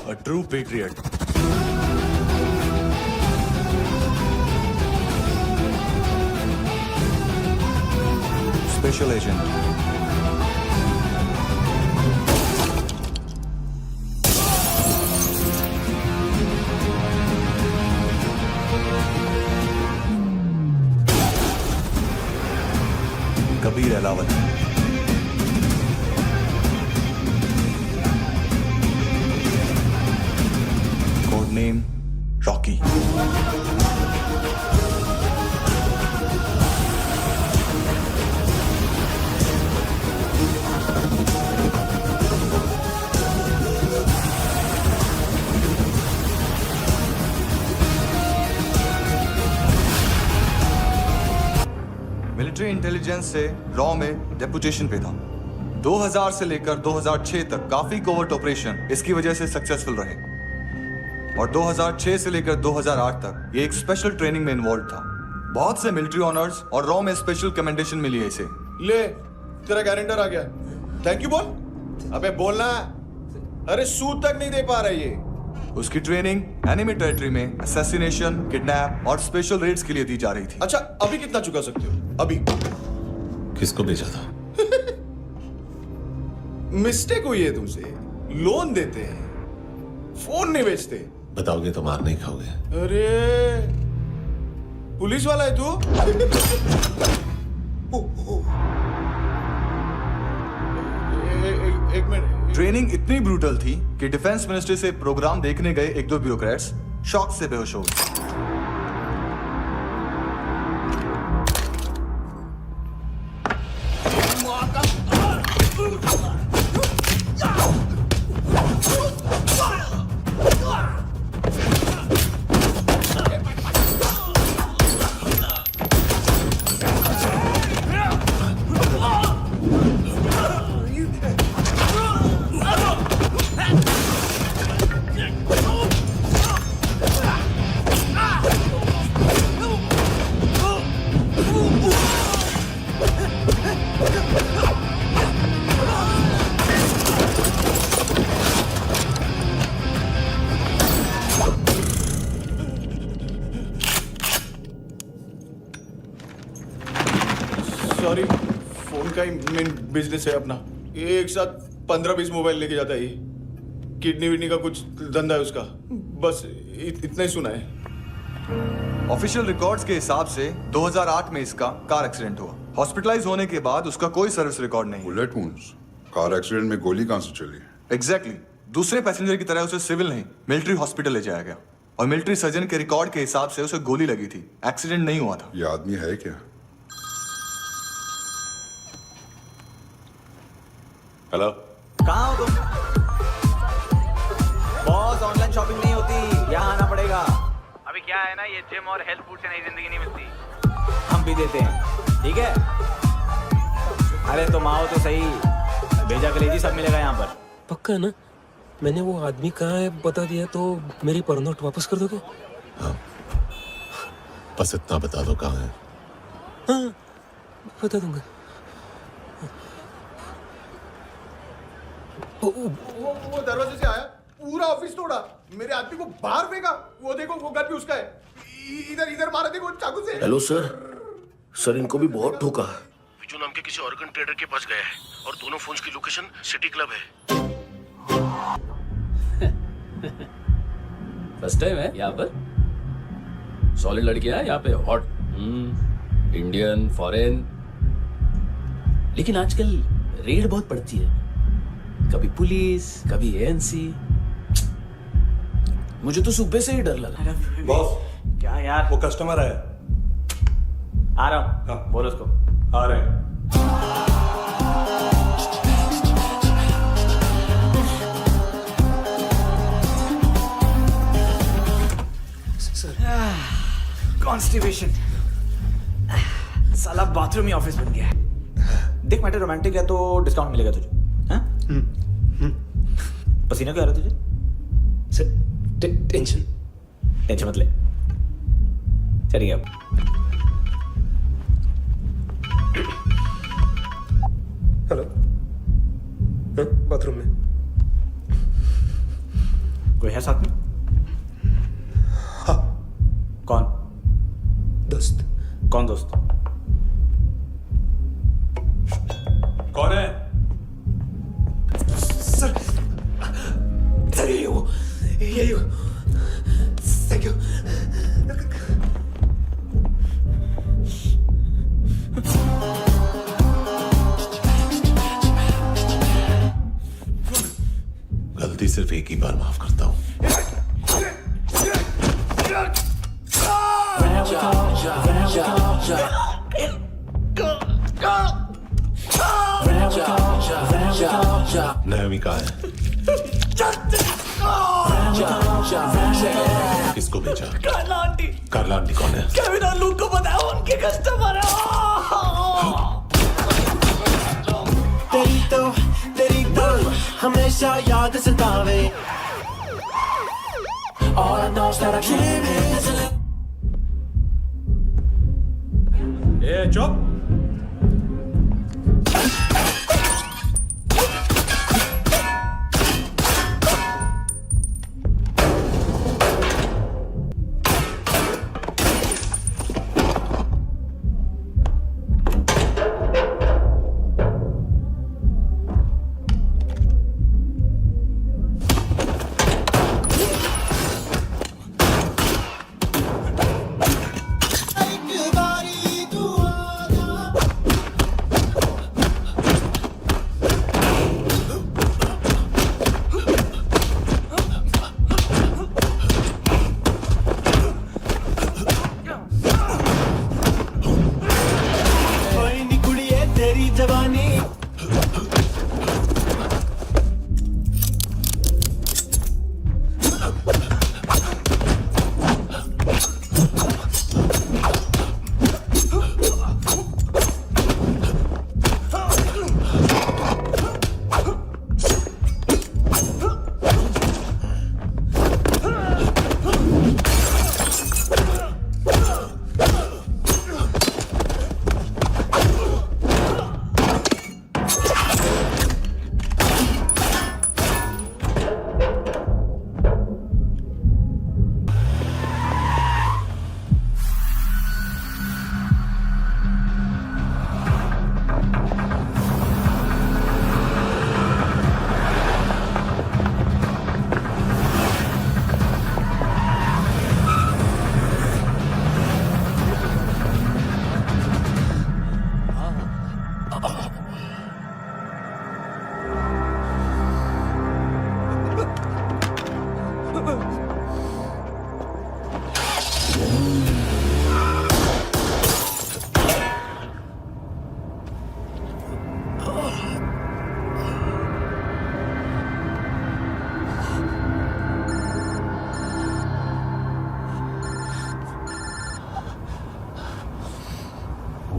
A true patriot. Special agent. Kabir Alawat. Code name Rocky. Military intelligence से raw में deputation पे था। 2000 से लेकर 2006 तक काफी कोवर्ट ऑपरेशन इसकी वजह से सक्सेसफुल रहे और 2006 से लेकर 2008 तक ये एक स्पेशल ट्रेनिंग में इन्वॉल्व था। बहुत से मिलिट्री ऑनर्स और रॉ में स्पेशल कमेंडेशन मिली है इसे। ले तेरा गारंटर आ गया। थैंक यू बोल। अबे बोलना। अरे सूद तक नहीं दे पा रहा ये। उसकी ट्रेनिंग एनिमी टेरिटरी में असैसिनेशन, किडनैप और स्पेशल रेड्स के लिए दी जा रही थी। अच्छा अभी कितना चुका सकते हो? अभी किसको भेजा था? मिस्टेक हुई है तुमसे। लोन देते हैं, फोन नहीं बेचते। बताओगे तो मार नहीं खाओगे। अरे पुलिस वाला है तू? एक मिनट। ट्रेनिंग इतनी ब्रूटल थी कि डिफेंस मिनिस्ट्री से प्रोग्राम देखने गए एक दो ब्यूरोक्रेट्स शॉक से बेहोश हो गए। सॉरी, फोन का ही मेन बिजनेस है अपना। एक साथ 15-20 मोबाइल लेके जाता है ये। किडनी विडनी का कुछ धंधा है उसका। बस इतना ही सुना है। ऑफिशियल रिकॉर्ड्स के हिसाब से 2008 में इसका कार एक्सीडेंट हुआ। हॉस्पिटलाइज होने के बाद उसका कोई सर्विस रिकॉर्ड नहीं। Bullet wounds. कार एक्सीडेंट में गोली कहां से चली? एग्जैक्टली। दूसरे पैसेंजर की तरह उसे सिविल नहीं मिलिट्री हॉस्पिटल ले जाया गया और मिलिट्री सर्जन के रिकॉर्ड के हिसाब से उसे गोली लगी थी। एक्सीडेंट नहीं हुआ था। ये आदमी है क्या? हेलो, कहाँ हो तुम? बॉस, ऑनलाइन शॉपिंग नहीं होती, यहाँ आना पड़ेगा। अभी क्या है ना, ये जिम और हेल्थ फूड से नई जिंदगी नहीं मिलती। हम भी देते हैं, ठीक है? अरे तुम आओ तो सही। भेजा कलेजी सब मिलेगा यहाँ पर। पक्का ना? मैंने वो आदमी कहाँ है बता दिया तो मेरी परनोट वापस कर दोगे? हाँ, बस इतना बता दो कहाँ है। हाँ, बता दूंगा। वो दरवाजे से आया, पूरा ऑफिस तोड़ा, मेरे आदमी को बाहर फेंका। वो देखो, वो गन भी उसका है। इधर मारा, देखो चाकू से। हेलो सर, सर इनको भी बहुत ठोका। विजू नाम के किसी ऑर्गन ट्रेडर के पास गया है और दोनों फोन्स की लोकेशन सिटी क्लब है। फर्स्ट टाइम है यहाँ पर। सॉलिड लड़कियां हैं यहाँ पे, हॉट, इंडियन, फॉरेन। लेकिन आजकल रेड बहुत पड़ती है, कभी पुलिस, कभी एएनसी। मुझे तो सुबह से ही डर लगा। बॉस, क्या यार? वो कस्टमर है। आ रहा हूँ। हाँ। बोलो उसको। आ रहे हैं। कॉन्स्टिपेशन। साला बाथरूम ही ऑफिस बन गया है। देख मैटर रोमांटिक है तो डिस्काउंट मिलेगा तुझे। हाँ? पसीना क्यों आ रहा है तुझे? सर टेंशन मत ले। चलिए अब। हेलो, हाँ, बाथरूम में। साथ में? हाँ। कौन? दोस्त। कौन दोस्त? कौन है? सर यही हो। Thank you. गलती सिर्फ एक ही बार माफ करता हूँ। नायोमी कहाँ है? किसको भेजा? कार्ला आंटी कौन है? को बताओ, उनके कस्टमर तेरी तो हमेशा याद सतावे। All I know is that I can't live. ए चुप।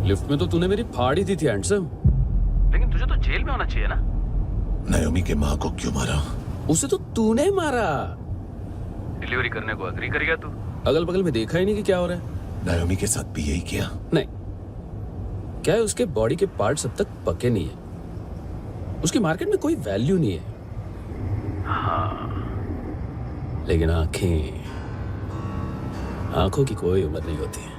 लिफ्ट में तो तूने मेरी फाड़ ही दी थी हैंडसम। लेकिन तुझे तो जेल में होना चाहिए ना। नायोमी के माँ को क्यों मारा? उसे तो तूने मारा। डिलीवरी करने को अग्री कर गया तू। अगल बगल में देखा ही नहीं कि क्या हो रहा है। नायोमी के साथ भी यही किया? नहीं, क्या है उसके बॉडी के पार्ट्स अब तक पके नहीं है। उसकी मार्केट में कोई वैल्यू नहीं है। लेकिन आंखों की कोई उम्र नहीं होती है।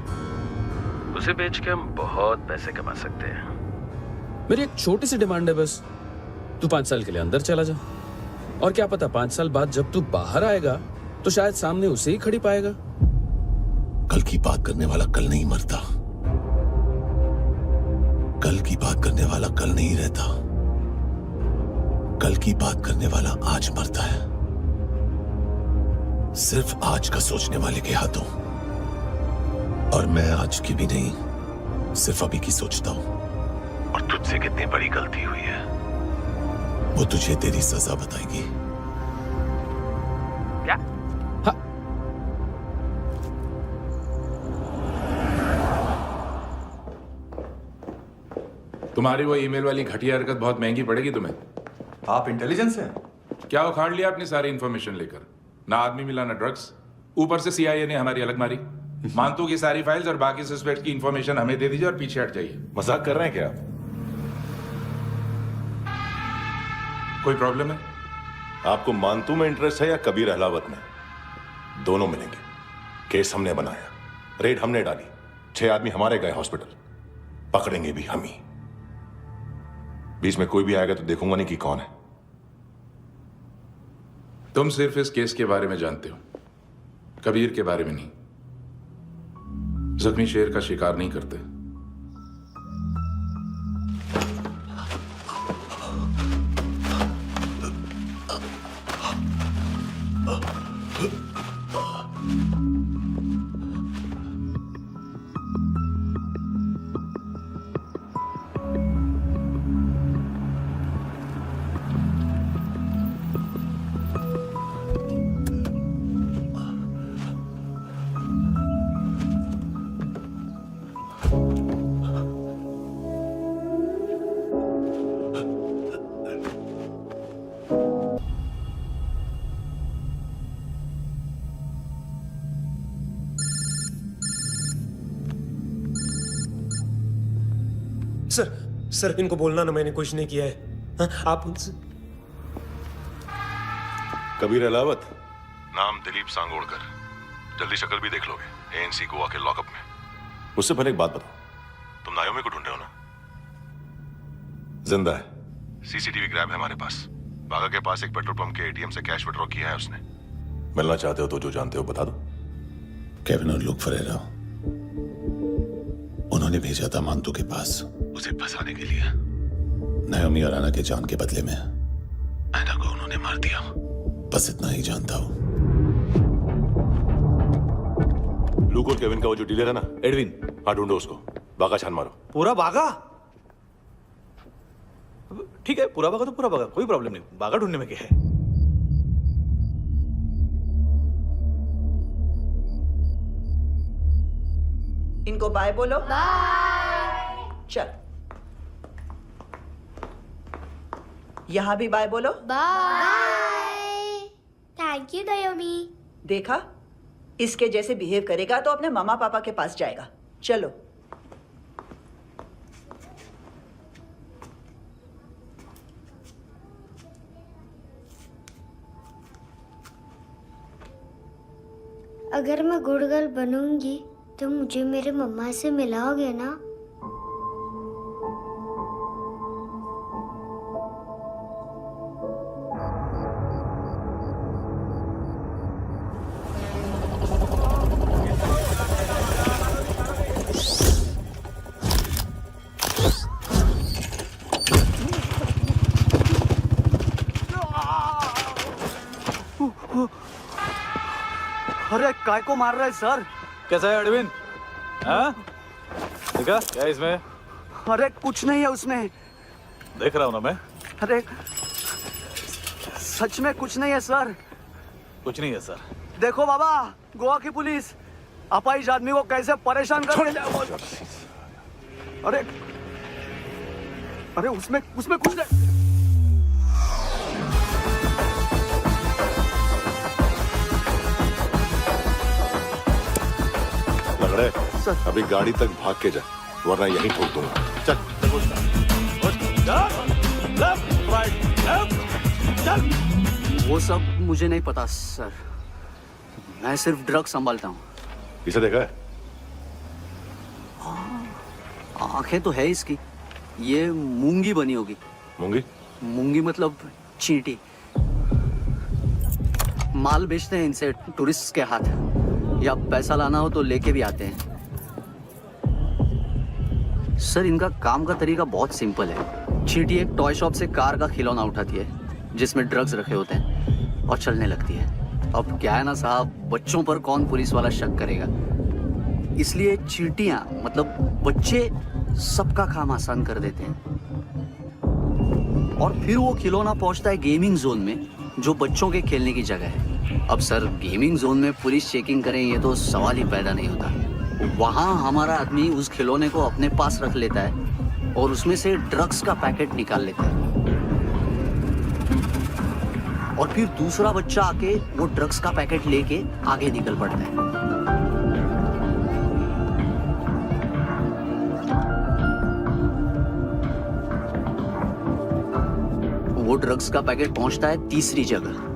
उसे बेच के हम बहुत पैसे कमा सकते हैं। मेरी एक छोटी सी डिमांड है बस। तू 5 साल के लिए अंदर चला जा, और क्या पता 5 साल बाद जब तू बाहर आएगा तो शायद सामने उसे ही खड़ी पाएगा। कल की बात करने वाला कल नहीं मरता। कल की बात करने वाला कल नहीं रहता। कल की बात करने वाला आज मरता है। सिर्फ आज का सोचने वाले के हाथों। और मैं आज की भी नहीं, सिर्फ अभी की सोचता हूं। और तुझसे कितनी बड़ी गलती हुई है वो तुझे तेरी सजा बताएगी। क्या? हाँ। तुम्हारी वो ईमेल वाली घटिया हरकत बहुत महंगी पड़ेगी तुम्हें। आप इंटेलिजेंस हैं? क्या उखाड़ लिया अपनी सारी इंफॉर्मेशन लेकर? ना आदमी मिला ना ड्रग्स, ऊपर से CIA ने हमारी अलग मारी। मानतू की सारी फाइल्स और बाकी सस्पेक्ट की इंफॉर्मेशन हमें दे दीजिए और पीछे हट जाइए। मजाक कर रहे हैं क्या? कोई प्रॉब्लम है? आपको मानतू में इंटरेस्ट है या कबीर अहलावत में? दोनों मिलेंगे। केस हमने बनाया, रेड हमने डाली, 6 आदमी हमारे गए हॉस्पिटल, पकड़ेंगे भी हम ही। बीच में कोई भी आएगा तो देखूंगा नहीं कि कौन है। तुम सिर्फ इस केस के बारे में जानते हो, कबीर के बारे में नहीं। जख्मी शेर का शिकार नहीं करते। सर इनको बोलना ना मैंने कुछ नहीं किया है। हाँ, आप उनसे कबीर अहलावत, नाम दिलीप सांगोड़कर। जल्दी शक्ल भी देख लोगे एएनसी गोवा के लॉकअप में। मुझसे पहले एक बात बताओ, तुम नायोमी को ढूंढ रहे हो ना? जिंदा है, सीसीटीवी ग्रैब है हमारे पास। बागा के पास एक पेट्रोल पंप के एटीएम से कैश विड्रॉ किया है उसने। मिलना चाहते हो तो जो जानते हो बता दो। केविन और लुक फरेरा, उन्होंने भेजा था मांतू के पास उसे फंसाने के लिए। नायोमी और आना के जान के बदले में आना को उन्होंने मार दिया। बस इतना ही जानता हूं। लूक और केविन का वो जो डीलर है ना, एडविन, हाँ ढूंढो उसको। बागा छान मारो। पूरा बागा? ठीक है, पूरा बागा तो पूरा बागा, कोई प्रॉब्लम नहीं। बागा ढूंढने में क्या है? इनको बाय बोलो। बाय। चल, यहां भी बाय बोलो। बाय। Thank you नायोमी। देखा, इसके जैसे बिहेव करेगा तो अपने मामा पापा के पास जाएगा। चलो। अगर मैं गुड गर्ल बनूंगी तो मुझे मेरे मम्मा से मिलाओगे ना? अरे काय को मार रहा है सर? कैसा है अरविंद? हाँ? देखा क्या इसमें? अरे कुछ नहीं है उसमें। देख रहा हूं ना मैं। अरे सच में कुछ नहीं है सर। कुछ नहीं है सर। देखो बाबा, गोवा की पुलिस अपाहिज आदमी को कैसे परेशान कर रही है। अरे अरे उसमें कुछ नहीं। लग अभी गाड़ी तक भाग के जा, वरना यहीं ठोक दूंगा। चल वो सब मुझे नहीं पता सर, मैं सिर्फ ड्रग संभालता हूँ। इसे देखा है? आंखें तो है इसकी, ये मूंगी बनी होगी। मूंगी? मूंगी मतलब चींटी। माल बेचते हैं इनसे टूरिस्ट के हाथ, या पैसा लाना हो तो लेके भी आते हैं। सर इनका काम का तरीका बहुत सिंपल है। चींटी एक टॉय शॉप से कार का खिलौना उठाती है जिसमें ड्रग्स रखे होते हैं और चलने लगती है। अब क्या है ना साहब, बच्चों पर कौन पुलिस वाला शक करेगा, इसलिए चींटियां मतलब बच्चे सबका काम आसान कर देते हैं। और फिर वो खिलौना पहुंचता है गेमिंग जोन में, जो बच्चों के खेलने की जगह है। अब सर गेमिंग जोन में पुलिस चेकिंग करें ये तो सवाल ही पैदा नहीं होता। वहां हमारा आदमी उस खिलौने को अपने पास रख लेता है और उसमें से ड्रग्स का पैकेट निकाल लेता है, और फिर दूसरा बच्चा आके वो ड्रग्स का पैकेट लेके आगे निकल पड़ता है। वो ड्रग्स का पैकेट पहुंचता है तीसरी जगह।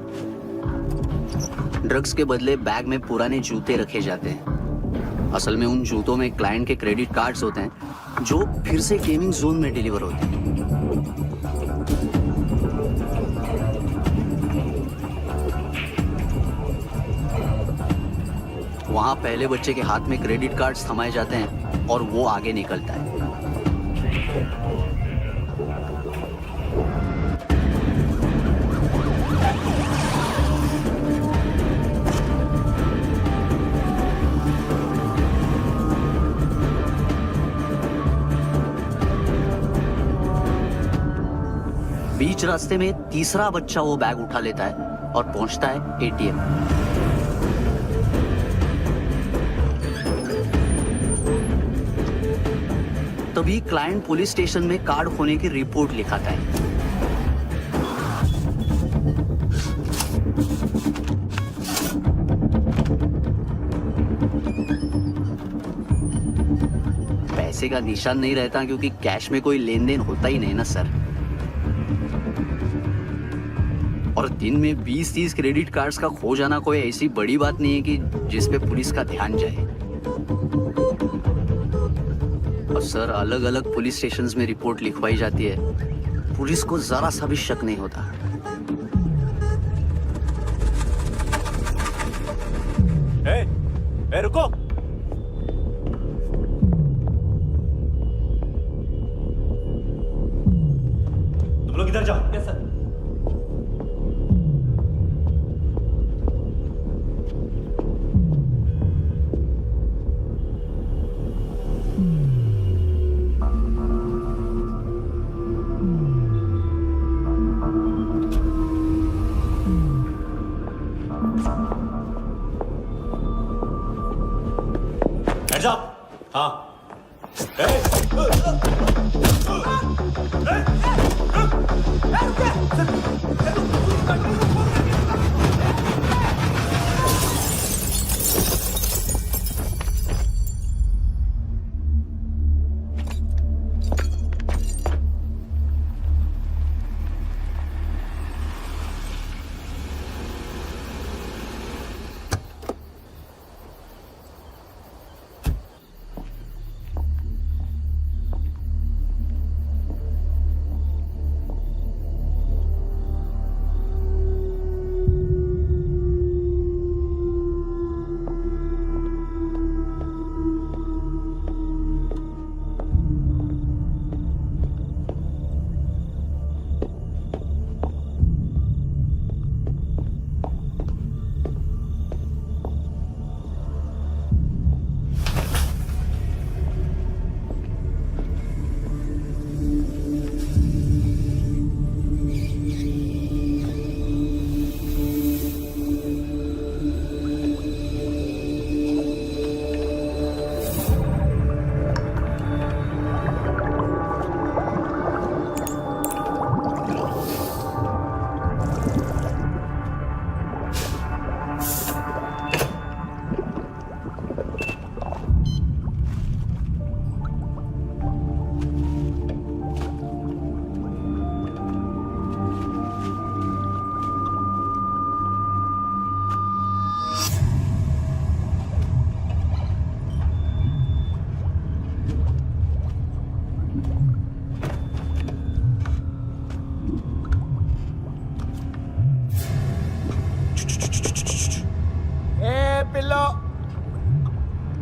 ड्रग्स के बदले बैग में पुराने जूते रखे जाते हैं। असल में उन जूतों में क्लाइंट के क्रेडिट कार्ड्स होते हैं जो फिर से गेमिंग जोन में डिलीवर होते हैं। वहां पहले बच्चे के हाथ में क्रेडिट कार्ड्स थमाए जाते हैं और वो आगे निकलता है। बीच रास्ते में तीसरा बच्चा वो बैग उठा लेता है और पहुंचता है एटीएम। तभी क्लाइंट पुलिस स्टेशन में कार्ड खोने की रिपोर्ट लिखाता है। पैसे का निशान नहीं रहता क्योंकि कैश में कोई लेन देन होता ही नहीं ना सर। और दिन में 20-30 क्रेडिट कार्ड्स का खो जाना कोई ऐसी बड़ी बात नहीं है कि जिस पे पुलिस का ध्यान जाए। और सर अलग अलग पुलिस स्टेशंस में रिपोर्ट लिखवाई जाती है, पुलिस को जरा सा भी शक नहीं होता। ए, रुको। तुम लोग इधर जाओ। Yes sir. Heads up! हाँ।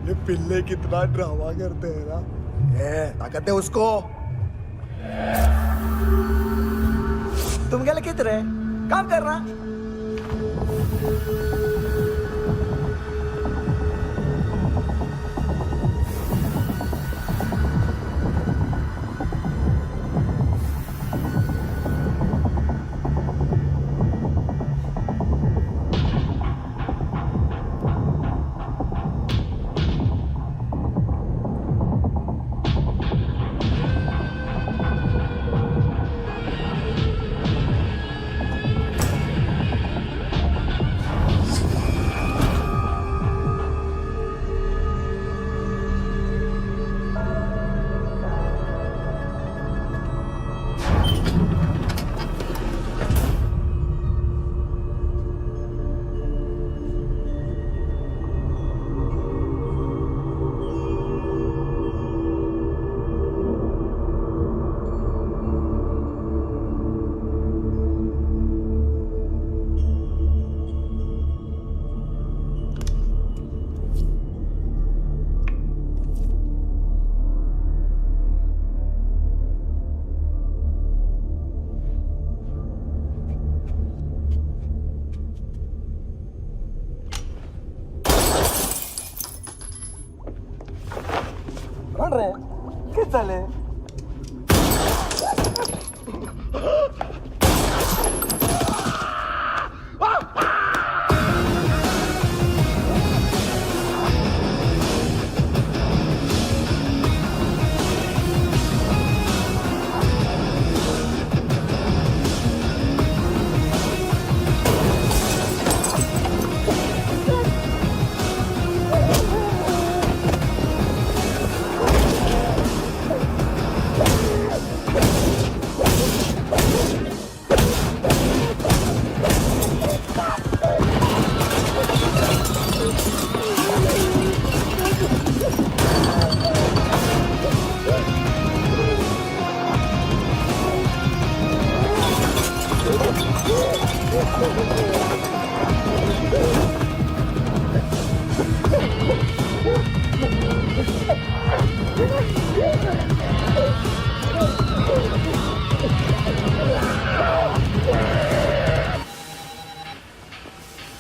ये पिल्ले कितना ड्रामा करते हैं ना। ताकत है उसको। तुम क्या लिखित रहे काम कर रहा। पड़ रहे हैं किस साले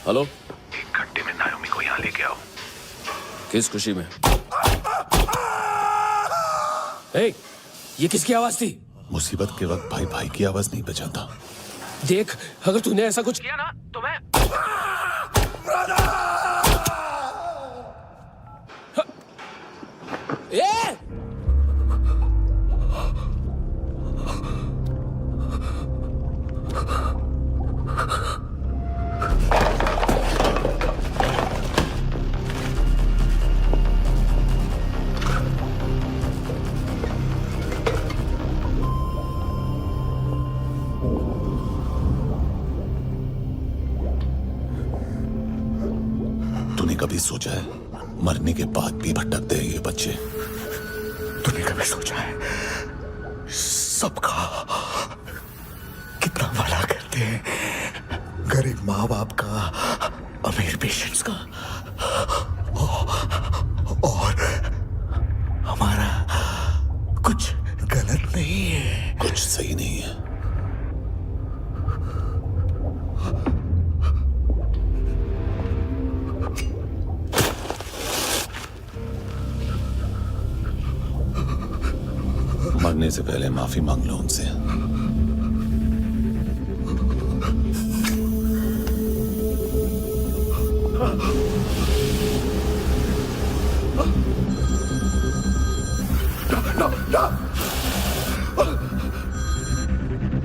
हेलो, एक घंटे में नायोमी को यहाँ लेके आओ। किस खुशी में? ए, ये किसकी आवाज थी? मुसीबत के वक्त भाई भाई की आवाज नहीं बचाता। देख, अगर तूने ऐसा कुछ किया ना तो मैं ए! तूने कभी सोचा है मरने के बाद भी भटकते हैं ये बच्चे? तूने कभी सोचा है सबका कितना भला करते हैं, गरीब माँ बाप का, अमीर पेशेंट्स का, और हमारा कुछ गलत नहीं है, कुछ सही नहीं है। मरने से पहले माफी मांग लो उनसे।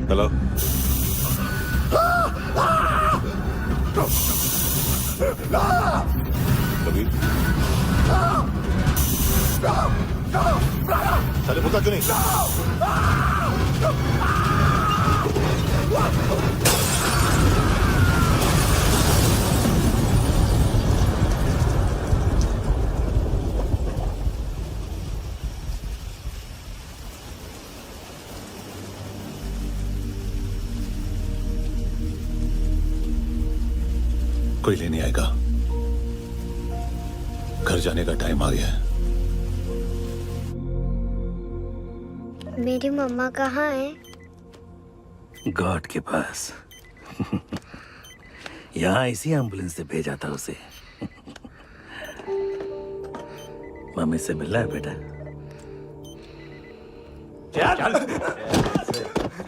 हेलो, कबीर, चले मुद्दा क्यों नहीं? कोई लेने आएगा। घर जाने का टाइम आ गया है। मेरी मम्मा कहाँ है? गॉड के पास। यहाँ इसी एम्बुलेंस से भेजा था उसे। मम्मी से मिलना है बेटा। चल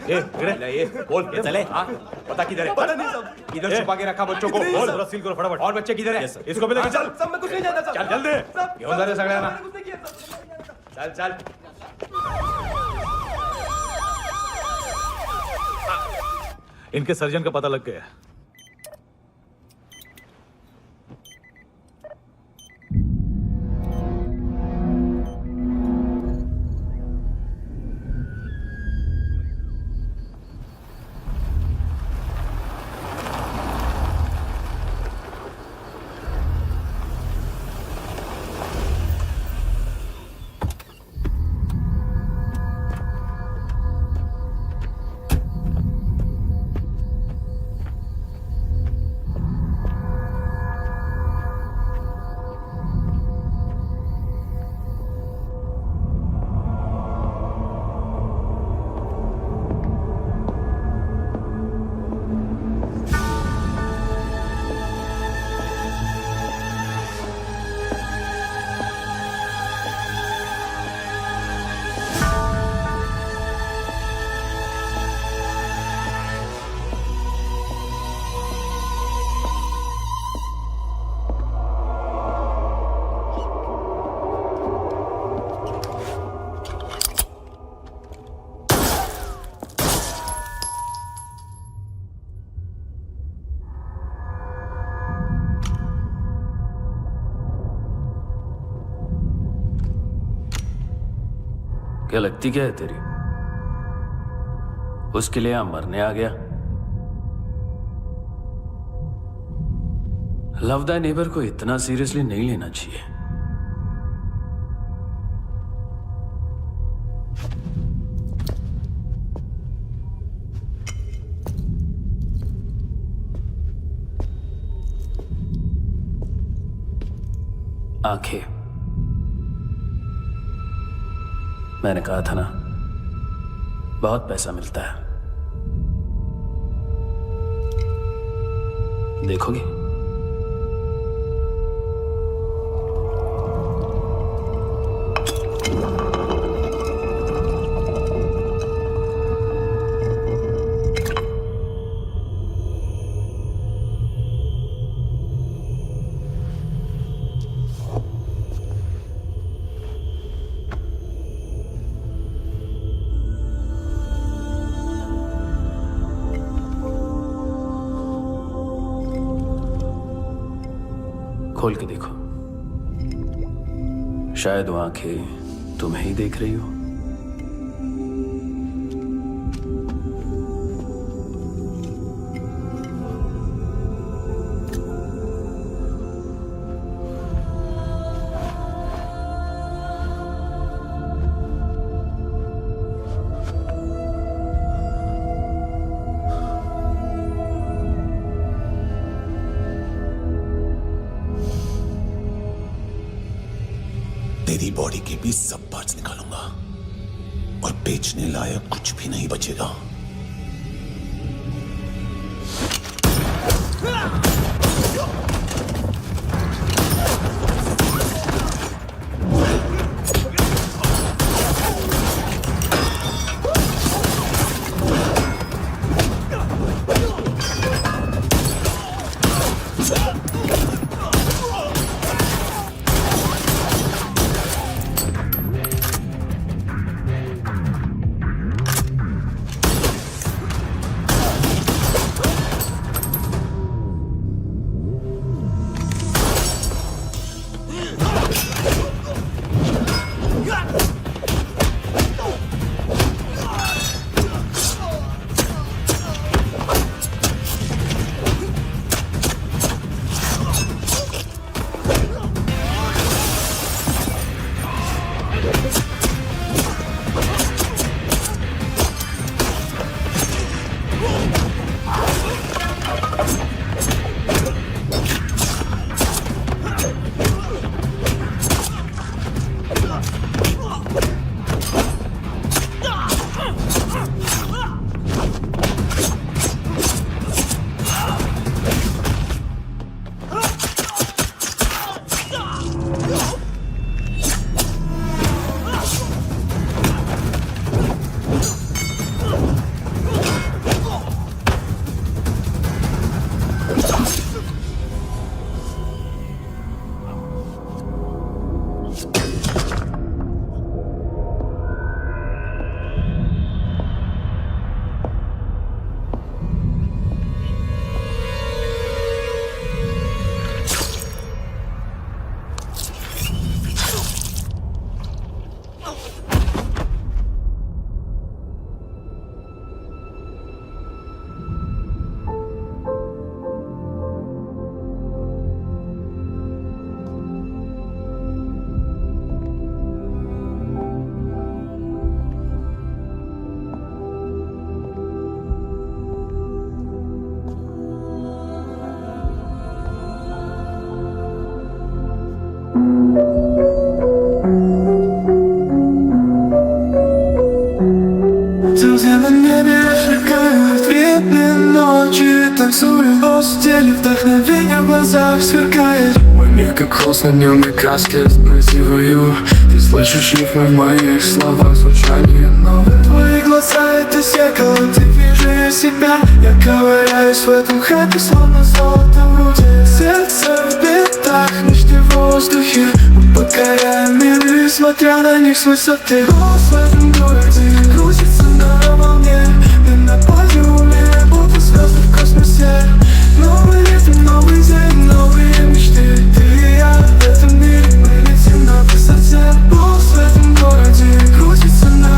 ये बोल के चले। हाँ, पता किधर है? पता नहीं सब। इधर छुपा के रखा बच्चों को। बोल, थोड़ा सील करो फटाफट। और बच्चे किधर है? इसको भी लेके चल। सब में कुछ नहीं जानता। चल जल्दी। घेऊन जा रे सगळ्यांना। चल चल। इनके सर्जन का पता लग गया। क्या लगती क्या है तेरी? उसके लिए यहां मरने आ गया? लव द नेबर को इतना सीरियसली नहीं लेना चाहिए। आंखें, मैंने कहा था ना, बहुत पैसा मिलता है। देखोगे? खोल के देखो, शायद वो आंखें तुम्हें ही देख रही हो। तेरी बॉडी के भी सब पार्ट्स निकालूंगा और बेचने लायक कुछ भी नहीं बचेगा। Звезды на небе сверкают, видны ночи. Танцуем в постели, вдохновение в глазах сверкает. Мой мир как холст на нем и краски распрыгиваю. Ты слышишь рифмы в моих словах, звучание новое. Твои глаза это зеркало, ты вижу себя. Я ковыряюсь в этом хэппи, словно золото в руке. Сердце в битах, нижний в воздухе. Мы покоряем мир, несмотря на них с высоты. Голос в этом городе крутится на волне. Мы на подиуме, будто звезды в космосе. Новый ритм, новый день, новые мечты. Ты и я в этом мире, мы летим на высоте. Голос в этом городе крутится на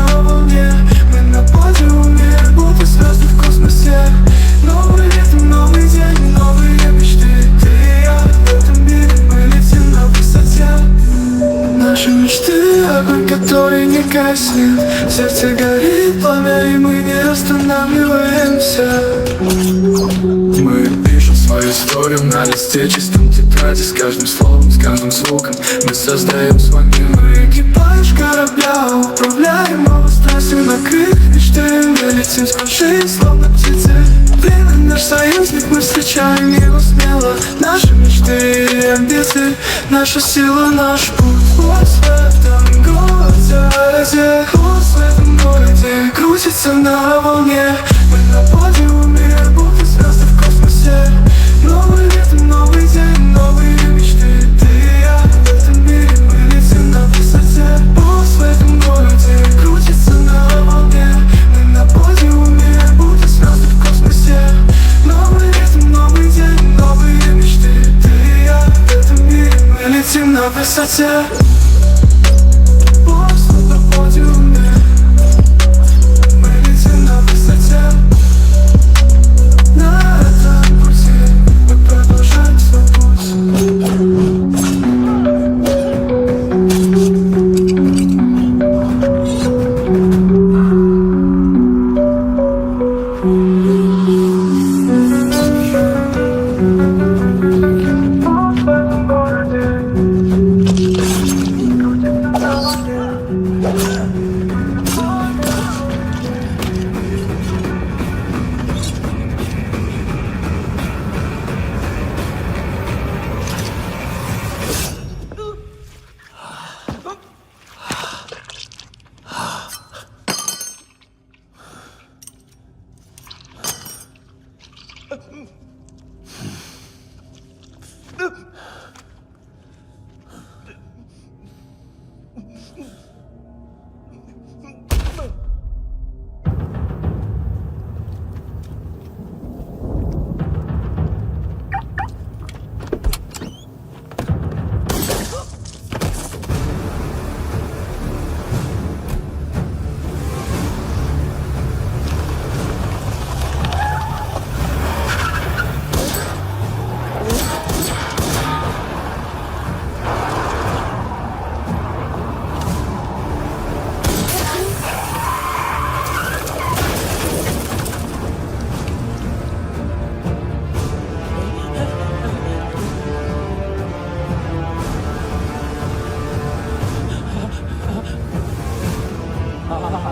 гаснет. Сердце горит пламя, и мы не останавливаемся. Мы пишем свою историю на листе чистом тетради. С каждым словом, с каждым звуком мы создаем свой мир. Мы экипаж корабля, управляемого страстью на крик. Мечтаем лететь в жизнь, словно птицы. Время наш союзник, мы встречаем его смело. Наши мечты и амбиции, наша сила, наш путь. Вот в этом городе, вот в этом городе крутится на волне. Мы на подиуме, будто звезды в космосе. Новый ритм, новый день, новые мечты. Ты и я в этом мире, мы летим на высоте. Вот в этом городе крутится на волне. Мы на подиуме, будто звезды в космосе. Новый ритм, новый день, новые мечты. Ты и я в этом мире, мы летим на высоте. Вот на подиуме, мы летим на высоте. На этом пути мы продолжаем свой путь.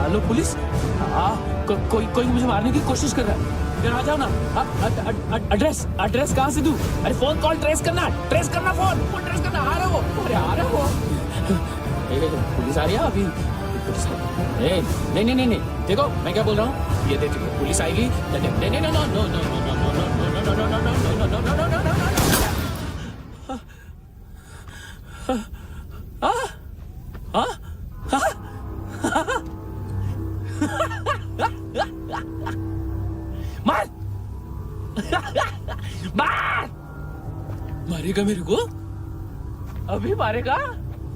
Hello police. कोई मुझे मारने की कोशिश कर रहा है। इधर आ जाओ ना। एड्रेस कहाँ से दूं? अरे फोन कॉल ट्रेस करना फोन ट्रेस करना। आ रहा वो, अरे आ रहा वो। पुलिस आ रही है अभी। नहीं देखो मैं क्या बोल रहा हूँ, ये देखो पुलिस आएगी। मार मारेगा मेरे को? अभी मारेगा?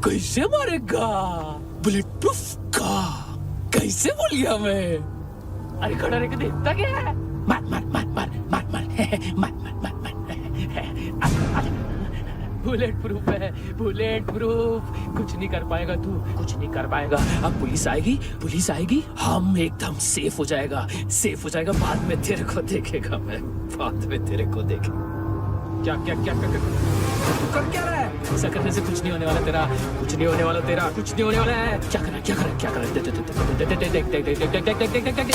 कैसे मारेगा? बुलेट प्रूफ का कैसे बोल गया मैं? अरे खड़ा रह के देखता क्या है? मार मार मार मार मार मार मार मार मार बुलेट प्रूफ है, बुलेट प्रूफ। कुछ नहीं कर पाएगा तू, कुछ नहीं कर पाएगा। अब पुलिस आएगी, हम एकदम सेफ हो जाएगा। बाद में तेरे को देखेगा मैं, बाद में तेरे को देखेगा। क्या क्या क्या क्या कर क्या रहा है? ऐसा करने से कुछ नहीं होने वाला तेरा, कुछ नहीं होने वाला है। क्या कर रहा है? देख।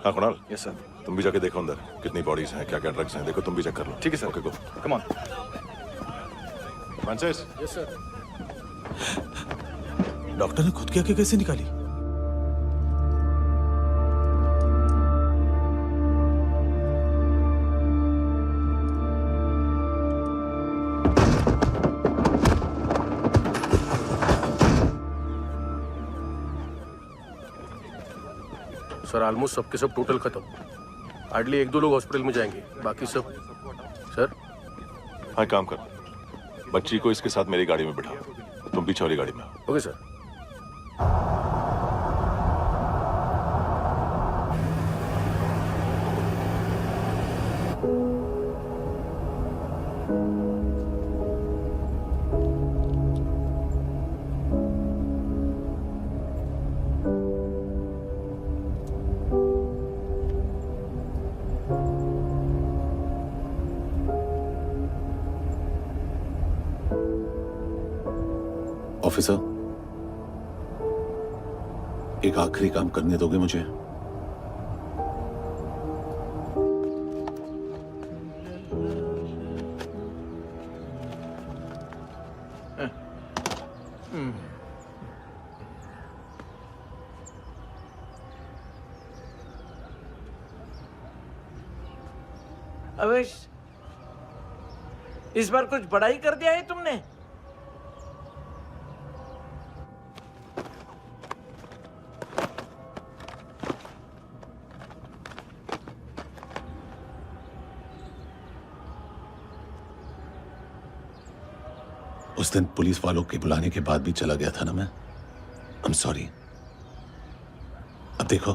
हाँ कुणाल। Yes sir. तुम भी जाके देखो अंदर कितनी बॉडीज हैं, क्या क्या ड्रग्स हैं, देखो तुम भी चेक कर लो। ठीक है sir. Okay go. Come on. Francis. Yes sir. Doctor ने खुद की आंखें कैसे निकाली? सर ऑलमोस्ट सबके सब टोटल खत्म। हार्डली 1-2 लोग हॉस्पिटल में जाएंगे, बाकी सब। सर हाँ काम कर, बच्ची को इसके साथ मेरी गाड़ी में बिठा, तुम पीछे वाली गाड़ी में। Okay sir. ऑफिसर, एक आखिरी काम करने दोगे मुझे? अवेश, इस बार कुछ बड़ा ही कर दिया है तुमने। उस दिन पुलिस वालों के बुलाने के बाद भी चला गया था ना मैं। I am sorry. अब देखो,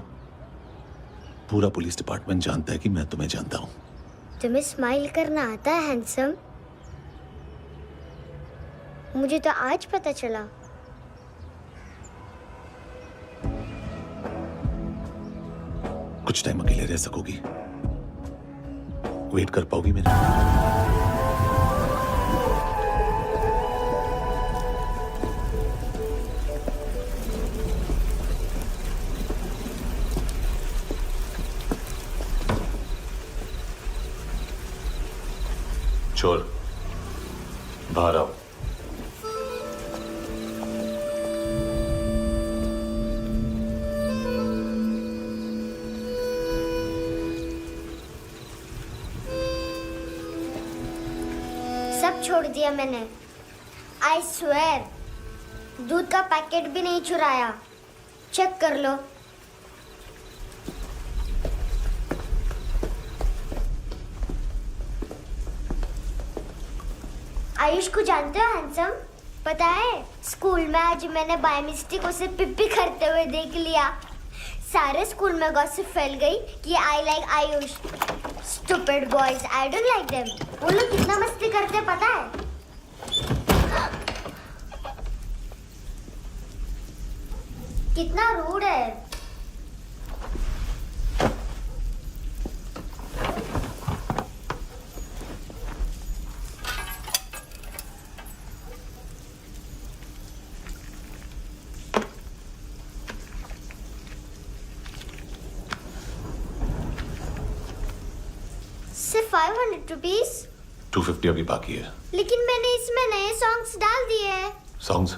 पूरा पुलिस डिपार्टमेंट जानता है कि मैं तुम्हें जानता हूं। तुम्हें स्माइल करना आता है हैंडसम? मुझे तो आज पता चला। कुछ टाइम अकेले रह सकोगी? वेट कर पाओगी मेरे? चोर बाहर आओ। सब छोड़ दिया मैंने। आई स्वेयर, दूध का पैकेट भी नहीं चुराया। चेक कर लो। आयुष को जानते हो हैंडसम? पता है, स्कूल में आज मैंने बाय मिस्टेक उसे पिप्पी करते हुए देख लिया। सारे स्कूल में गॉसिप फैल गई कि I like Ayush. Stupid boys, I don't like them. वो लोग कितना मस्ती करते हैं पता है? कितना रूड है। सिर्फ 500 रुपीस? 250 अभी बाकी है। लेकिन मैंने इसमें नए सॉन्ग्स डाल दिए हैं। सॉन्ग्स?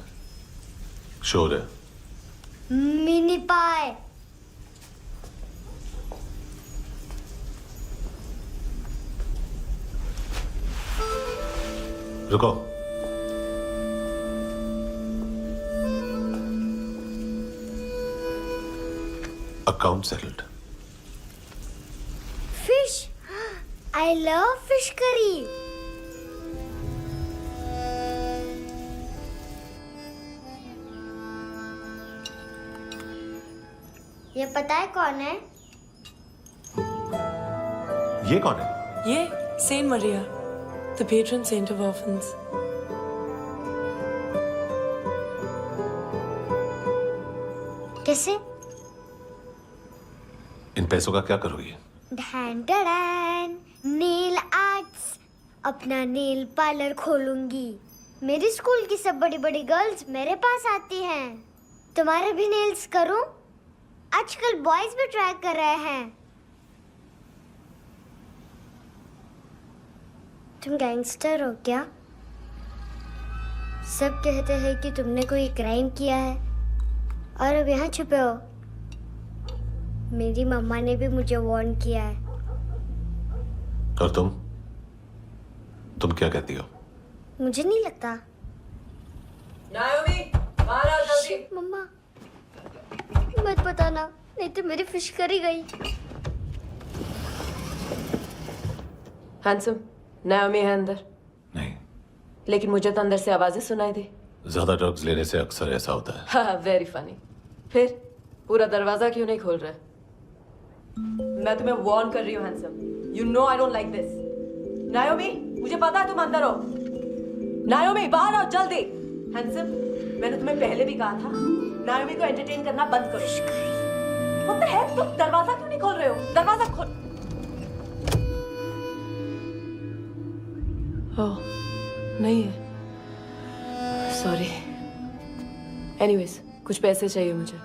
श्योर है? मिनी पाए। रुको। Account settled. Fish, I love fish curry. ये पता है कौन है? ये कौन है? ये Saint Maria, the patron saint of orphans. कैसे? इन पैसों का क्या करोगी? ढैन ढैन, नेल आर्ट्स। अपना नेल पार्लर खोलूंगी। मेरी स्कूल की सब बड़ी बड़ी गर्ल्स मेरे पास आती हैं। तुम्हारे भी नेल्स करूं? आजकल बॉयज भी ट्राई कर रहे हैं। तुम गैंगस्टर हो क्या? सब कहते हैं कि तुमने कोई क्राइम किया है और अब यहाँ छुपे हो। मेरी मम्मा ने भी मुझे वार्न किया है। और तुम क्या कहती हो? मुझे नहीं लगता। नायोमी, बाहर आओ जल्दी। मम्मा मत बताना, नहीं तो मेरी फिश करी गई। हैंडसम, नायोमी है अंदर? नहीं। लेकिन मुझे तो अंदर से आवाजें सुनाई दी। ज्यादा ड्रग्स लेने से अक्सर ऐसा होता है। हाँ, वेरी फनी। फिर पूरा दरवाजा क्यों नहीं खोल रहे? मैं तुम्हें वार्न कर रही हूँ handsome. You know I don't like this. नायोमी, मुझे पता है तुम अंदर हो। नायोमी, बाहर आओ जल्दी। हैंडसम, मैंने तुम्हें पहले भी कहा था नायोमी को एंटरटेन करना बंद करो। What the heck? तुम दरवाजा क्यों नहीं खोल रहे हो? दरवाजा खोल। ओह, नहीं है। सॉरी। एनीवेज, कुछ पैसे चाहिए मुझे।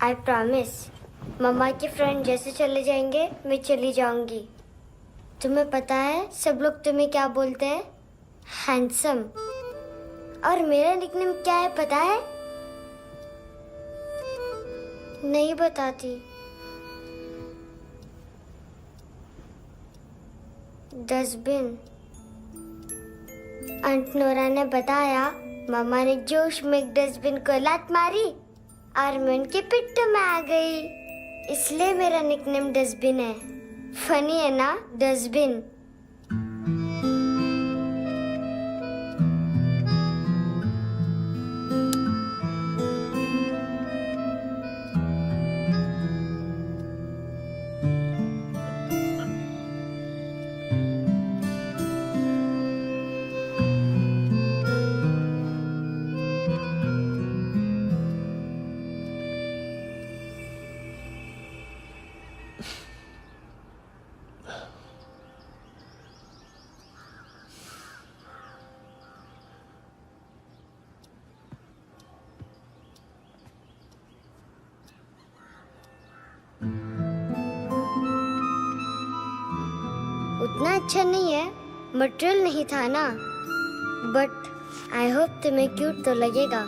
आई प्रॉमिस, मम्मा के फ्रेंड जैसे चले जाएंगे मैं चली जाऊंगी। तुम्हें पता है सब लोग तुम्हें क्या बोलते हैं? हैंडसम। और मेरा निकनेम क्या है पता है? नहीं बताती। डस्टबिन। आंट नोरा ने बताया मम्मा ने जोश में एक डस्टबिन को लात मारी और मैं उनके पिट्ठू में आ गई, इसलिए मेरा निकनेम डस्टबिन है। फनी है ना डस्टबिन? उतना अच्छा नहीं है, मटेरियल नहीं था ना, बट आई होप तुम्हें क्यूट तो लगेगा।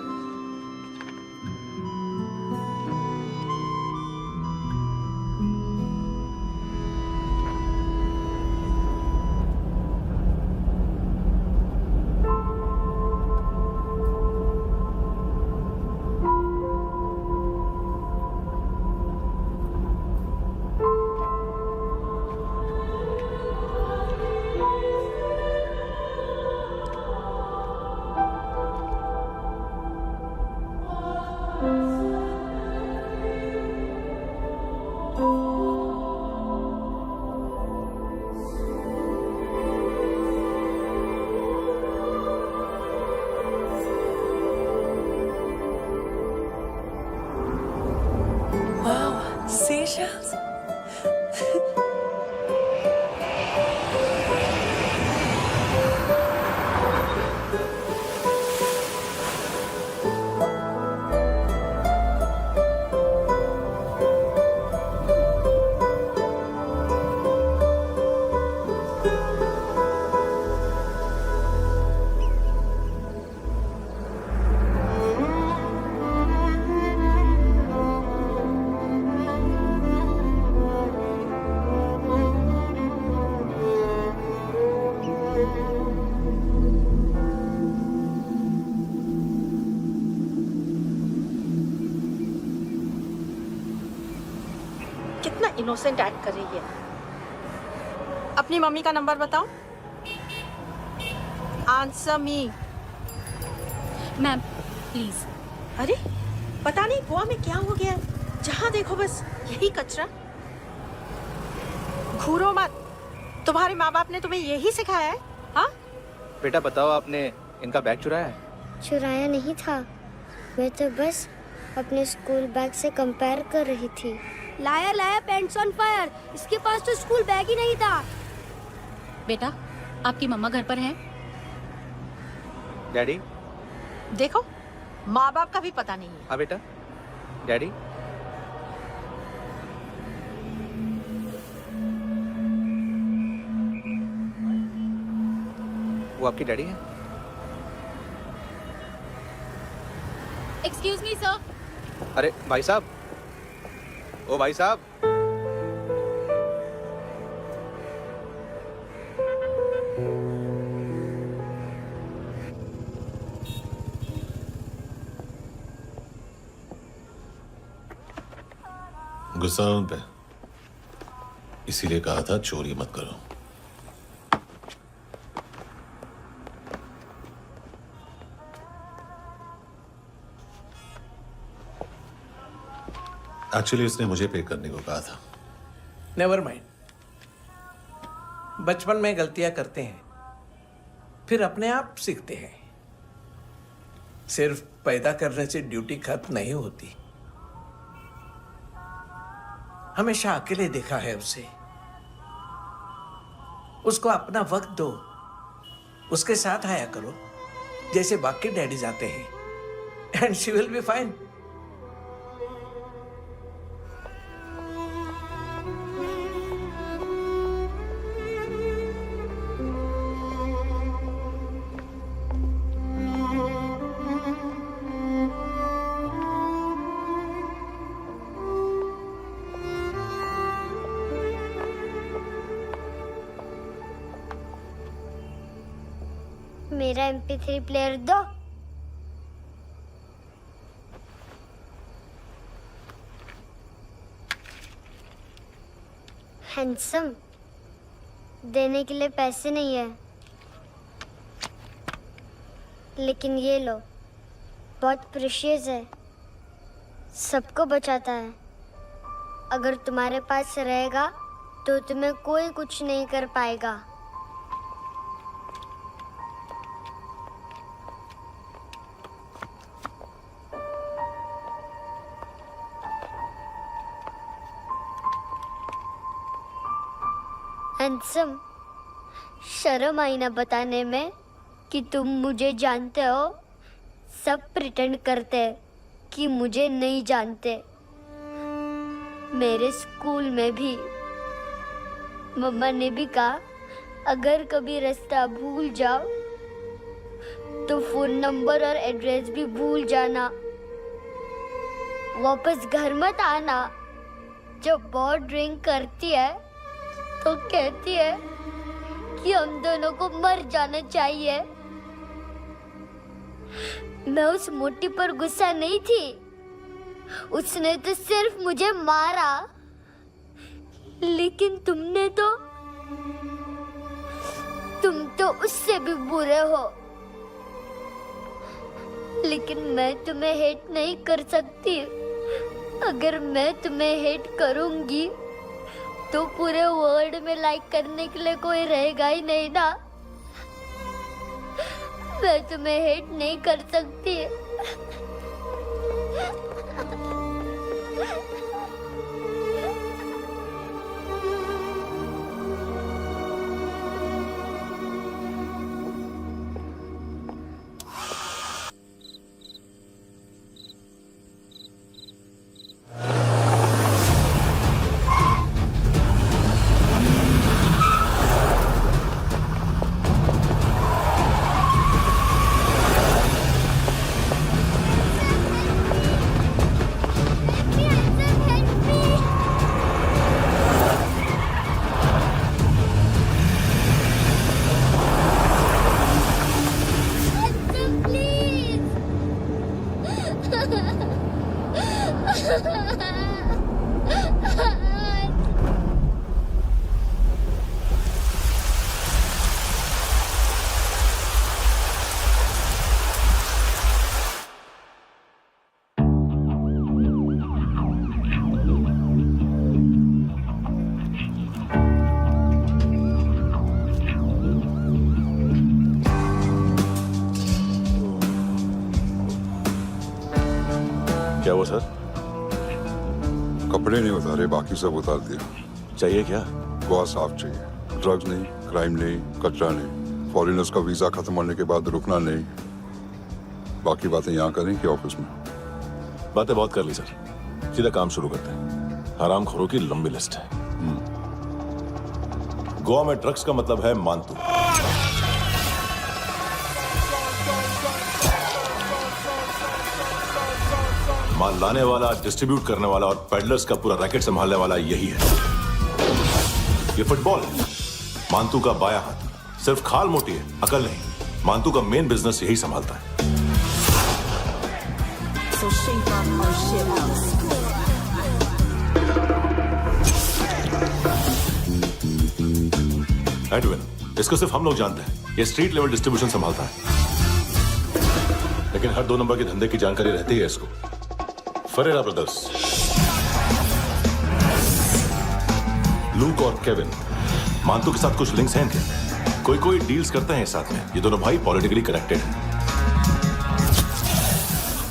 Seashells? कितना इनोसेंट एक्ट कर रही है। अपनी मम्मी का नंबर बताओ। Answer me. Ma'am please. अरे पता नहीं गोवा में क्या हो गया, जहाँ देखो बस यही कचरा। घूरो मत, तुम्हारे माँ बाप ने तुम्हें यही सिखाया है? हाँ बेटा बताओ, आपने इनका बैग चुराया है? चुराया नहीं था, मैं तो बस अपने स्कूल बैग से कंपेयर कर रही थी। लाया लाया पैंट्स ऑन फायर, इसके पास तो स्कूल बैग ही नहीं था। बेटा आपकी मम्मा घर पर हैं? डैडी? देखो माँ बाप का भी पता नहीं है। हाँ बेटा। डैडी? वो आपकी डैडी है? Excuse me sir. अरे भाई साहब, ओ भाई साहब। गुस्सा उन पे, इसीलिए कहा था चोरी मत करो। एक्चुअली उसने मुझे पे करने को कहा था। नेवर माइंड, बचपन में गलतियां करते हैं, फिर अपने आप सीखते हैं। सिर्फ पैदा करने से ड्यूटी खत्म नहीं होती। हमेशा अकेले देखा है उसे। उसको अपना वक्त दो, उसके साथ आया करो जैसे बाकी डैडीज आते हैं, and she will be fine. मेरा MP3 प्लेयर दो। हैंडसम, देने के लिए पैसे नहीं है, लेकिन ये लो, बहुत प्रेशियस है, सबको बचाता है। अगर तुम्हारे पास रहेगा तो तुम्हें कोई कुछ नहीं कर पाएगा। हैंडसम, शर्म आई ना बताने में कि तुम मुझे जानते हो। सब प्रिटेंड करते हैं कि मुझे नहीं जानते। मेरे स्कूल में भी मम्मा ने भी कहा, अगर कभी रास्ता भूल जाओ तो फोन नंबर और एड्रेस भी भूल जाना। वापस घर मत आना। जब बहुत ड्रिंक करती है तो कहती है कि हम दोनों को मर जाना चाहिए। मैं उस मोटी पर गुस्सा नहीं थी, उसने तो सिर्फ मुझे मारा। लेकिन तुम तो उससे भी बुरे हो। लेकिन मैं तुम्हें हेट नहीं कर सकती। अगर मैं तुम्हें हेट करूंगी तो पूरे वर्ल्ड में लाइक करने के लिए कोई रहेगा ही नहीं ना। मैं तुम्हें हेट नहीं कर सकती। सर? कपड़े नहीं उतारे, बाकी सब उतार दिया। चाहिए क्या? गोवा साफ चाहिए। ड्रग्स नहीं, क्राइम नहीं, कचरा नहीं। फॉरेनर्स का वीजा खत्म होने के बाद रुकना नहीं। बाकी बातें यहाँ करें कि ऑफिस में? बातें बहुत कर ली सर, सीधा काम शुरू करते हैं। हरामखोरों की लंबी लिस्ट है। गोवा में ड्रग्स का मतलब है मानतू। माल लाने वाला, डिस्ट्रीब्यूट करने वाला और पेडलर्स का पूरा रैकेट संभालने वाला यही है। ये फुटबॉल है, मानतू का बायां हाथ। सिर्फ खाल मोटी है, अकल नहीं। मानतू का मेन बिजनेस यही संभालता है। एडविन, इसको सिर्फ हम लोग जानते हैं। ये स्ट्रीट लेवल डिस्ट्रीब्यूशन संभालता है, लेकिन हर 2 नंबर के धंधे की जानकारी रहती है इसको। फरेरा ब्रदर्स, लूक और केविन, मानतू के साथ कुछ लिंक्स हैं इनके। कोई डील्स करते हैं साथ में। ये दोनों भाई पॉलिटिकली कनेक्टेड हैं।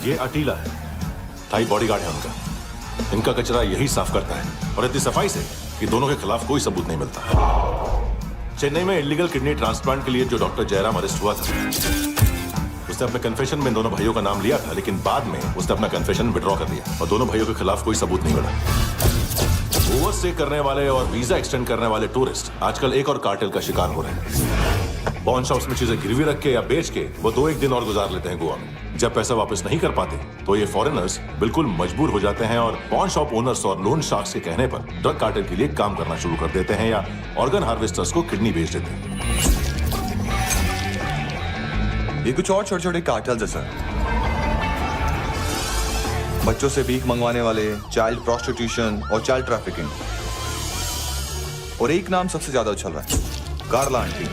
ये अटीला है, थाई बॉडीगार्ड है उनका। इनका कचरा यही साफ करता है, और इतनी सफाई से कि दोनों के खिलाफ कोई सबूत नहीं मिलता। चेन्नई में इलीगल किडनी ट्रांसप्लांट के लिए जो डॉक्टर जयराम अरेस्ट हुआ था, उसने अपने कन्फेशन में दोनों भाइयों का नाम लिया था, लेकिन बाद में उसने अपना कन्फेशन विड्रॉ कर दिया और दोनों भाइयों के खिलाफ कोई सबूत नहीं मिला। ओवरस्टे करने वाले और वीजा एक्सटेंड करने वाले टूरिस्ट आजकल एक और कार्टेल का शिकार हो रहे हैं। पॉन शॉप्स में चीजें गिरवी रख के या बेच के वो 2-1 दिन और गुजार लेते हैं गोवा में। जब पैसा वापस नहीं कर पाते तो ये फॉरेनर्स बिल्कुल मजबूर हो जाते हैं और पॉन शॉप ओनर्स और लोन शार्क्स के कहने पर ड्रग कार्टेल के लिए काम करना शुरू कर देते हैं या ऑर्गन हार्वेस्टर्स को किडनी बेच देते हैं। ये कुछ और छोटे छोटे कार्टेल्स है सर। बच्चों से भीख मंगवाने वाले, चाइल्ड प्रोस्टिट्यूशन और चाइल्ड ट्रैफिकिंग। और एक नाम सबसे ज्यादा उछल रहा है, कार्ला आंटी।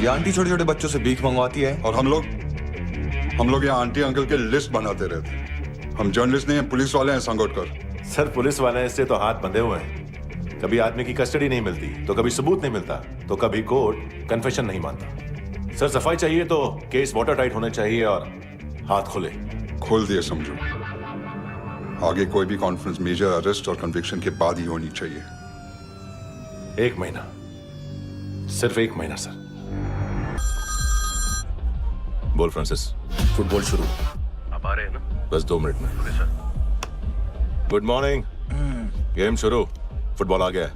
ये आंटी छोटे छोटे बच्चों से भीख मंगवाती है। और हम लोग यहाँ आंटी अंकल के लिस्ट बनाते रहते हैं। हम जर्नलिस्ट नहीं हैं, पुलिस वाले हैं संगोटकर। सर पुलिस वाले हैं, इससे तो हाथ बंधे हुए हैं। कभी आदमी की कस्टडी नहीं मिलती तो कभी सबूत नहीं मिलता तो कभी कोर्ट कन्फेशन नहीं मानता। सर सफाई चाहिए तो केस वाटर टाइट होने चाहिए और हाथ खुले। खोल दिए समझो। आगे कोई भी कॉन्फ्रेंस मेजर अरेस्ट और कन्विक्शन के बाद ही होनी चाहिए। 1 महीना, सिर्फ 1 महीना सर। बोल फ्रांसिस। फुटबॉल शुरू अब आ रहे हैं ना? बस 2 मिनट में। Good morning. गेम शुरू, फुटबॉल आ गया है।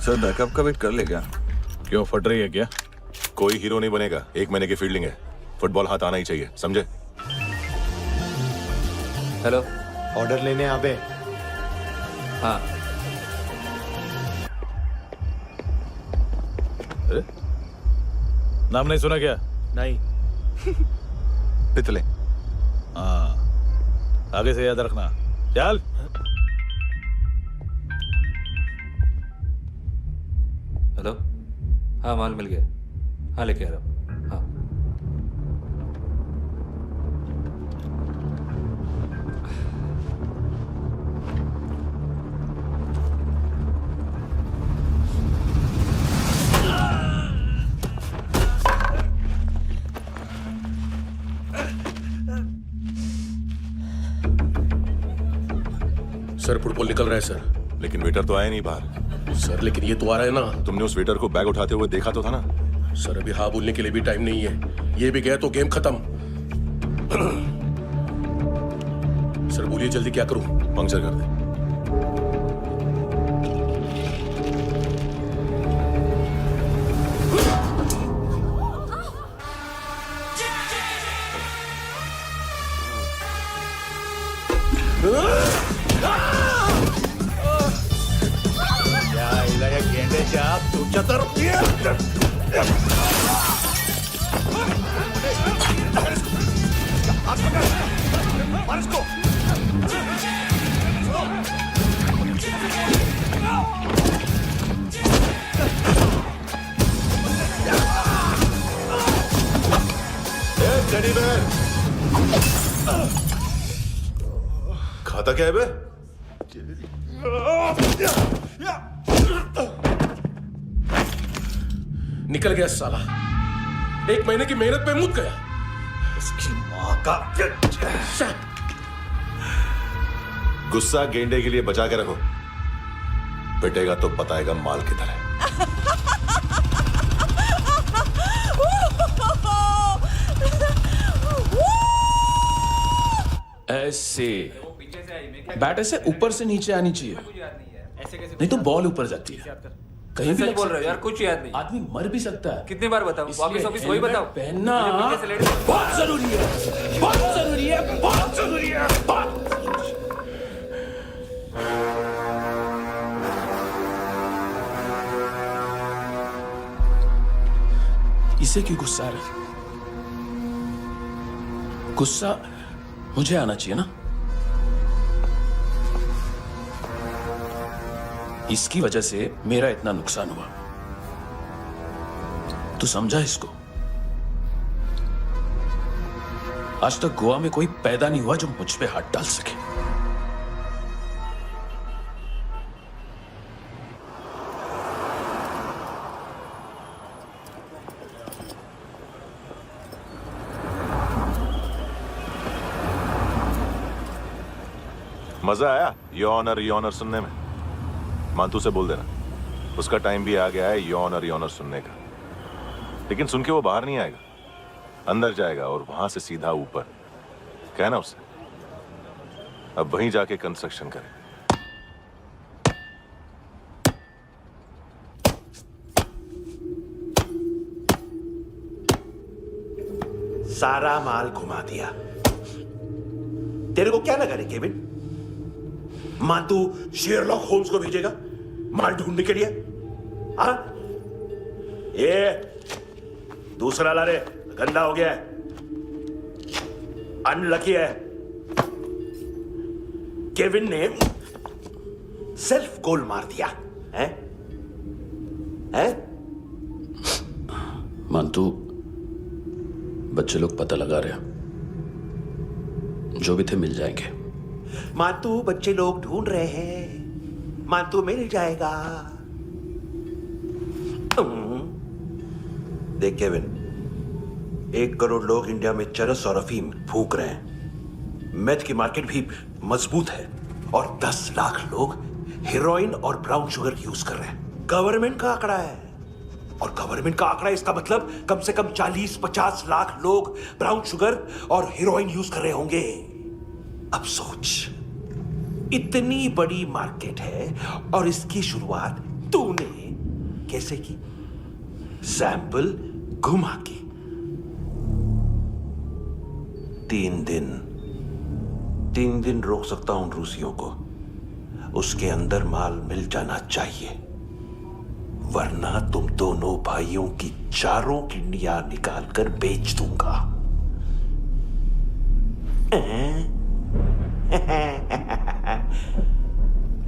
सर बैकअप का वेट कर ले क्या? क्यों, फट रही है क्या? कोई हीरो नहीं बनेगा, 1 महीने की फील्डिंग है। फुटबॉल हाथ आना ही चाहिए, समझे? हेलो, ऑर्डर लेने आ गए? हाँ। नाम नहीं सुना क्या? नहीं। पितले। हाँ, आगे से याद रखना। चल। हेलो, हाँ माल मिल गया। हाँ लेके आ रहा हूँ। हाँ। सर फुटबॉल निकल रहा है सर। लेकिन वेटर तो आया नहीं बाहर। सर लेकिन ये तो आ रहा है ना। तुमने उस वेटर को बैग उठाते हुए देखा तो था ना? सर अभी हाँ बोलने के लिए भी टाइम नहीं है। ये भी गया तो गेम खत्म। सर बोलिए जल्दी क्या करूं? पंक्चर कर दे। खाता क्या है बे? निकल गया साला। 1 महीने की मेहनत पे मुद गया। इसकी माँ का गुस्सा गेंडे के लिए बचा के रखो, पिटेगा तो बताएगा माल किधर है। ऐसे बैट ऐसे ऊपर से नीचे आनी चाहिए, नहीं तो बॉल ऊपर जाती है। कहीं भी बोल रहे हो यार, कुछ याद नहीं। आदमी मर भी सकता है। कितनी बार बताऊं? वापिस वही बताओ। पहनना बहुत जरूरी है, बहुत जरूरी है, बहुत जरूरी है, बहुत। इसे क्यों गुस्सा आ रहा है? गुस्सा मुझे आना चाहिए ना। इसकी वजह से मेरा इतना नुकसान हुआ, तू समझा इसको? आज तक गोवा में कोई पैदा नहीं हुआ जो मुझ पे हाथ डाल सके। मजा आया यॉनर सुनने में? मांतू से बोल देना, उसका टाइम भी आ गया है यॉनर सुनने का। लेकिन सुन के वो बाहर नहीं आएगा, अंदर जाएगा और वहां से सीधा ऊपर। कहना उसे अब वहीं जाके कंस्ट्रक्शन करे। सारा माल घुमा दिया। तेरे को क्या लगा रे केविन, मांतू शेरलॉक होम्स को भेजेगा माल ढूंढने के लिए? हाँ, ये दूसरा ला रे, गंदा हो गया है, अनलकी है। केविन ने सेल्फ गोल मार दिया है? मांतू, बच्चे लोग पता लगा रहे हैं, जो भी थे मिल जाएंगे। मांतू बच्चे लोग ढूंढ रहे हैं, मांतू मिल जाएगा। देख केविन, 1 करोड़ लोग इंडिया में चरस और अफीम फूक रहे हैं, मेथ की मार्केट भी मजबूत है, और 10 लाख लोग हेरोइन और ब्राउन शुगर यूज कर रहे हैं। गवर्नमेंट का आंकड़ा है, और गवर्नमेंट का आंकड़ा, इसका मतलब कम से कम 40-50 लाख लोग ब्राउन शुगर और हेरोइन यूज कर रहे होंगे। अब सोच, इतनी बड़ी मार्केट है और इसकी शुरुआत तूने कैसे की? सैंपल घुमा के। 3 दिन रोक सकता हूं रूसियों को, उसके अंदर माल मिल जाना चाहिए, वरना तुम दोनों भाइयों की चारों किडनियां निकाल कर बेच दूंगा।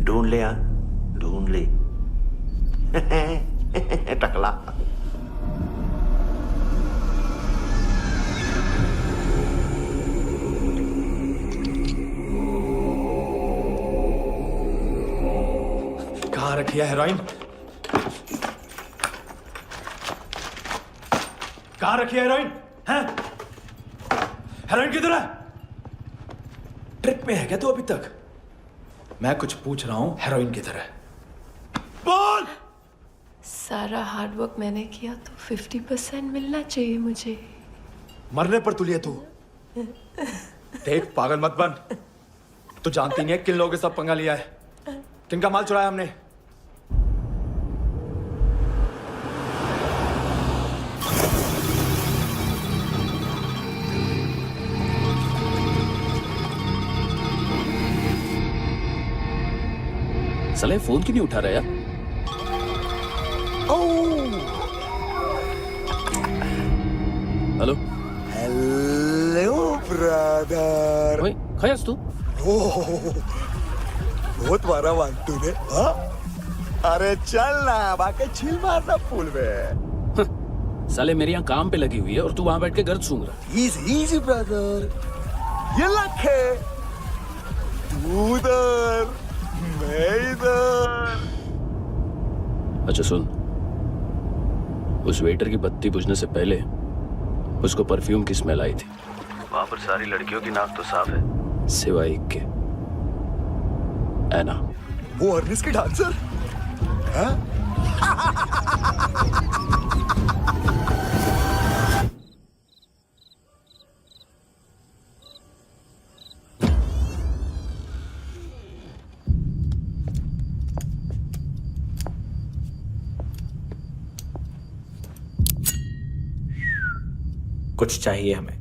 ढूंढ ले, ढूंढ ले टकला। कहाँ रखी है हेरोइन? कहाँ रखी है हेरोइन? हैं? हेरोइन किधर है? ट्रिप में है क्या तू अभी तक? मैं कुछ पूछ रहा हूं, हेरोइन किधर है? बोल! सारा हार्डवर्क मैंने किया तो 50% मिलना चाहिए मुझे। मरने पर तुलिए तू। देख, पागल मत बन। तू जानती नहीं है किन लोगों के साथ पंगा लिया है, किनका माल चुराया हमने। साले फोन क्यों नहीं उठा रहा यार? Hello hello brother. ओए, खयास तू? बहुत मारा वांटू ने। हाँ? अरे चल ना, बाकी छिल मारना पुल में। साले मेरी यहाँ काम पे लगी हुई है और तू वहां बैठ के गर्द सूंघ रहा। इजी ब्रदर, ये लक है। तू उधर, मैं इधर। अच्छा सुन, उस वेटर की बत्ती बुझने से पहले उसको परफ्यूम की स्मेल आई थी। वहां पर सारी लड़कियों की नाक तो साफ है, सिवाय एक के। एना। वो अर्निस की डांसर? हाँ? कुछ चाहिए हमें।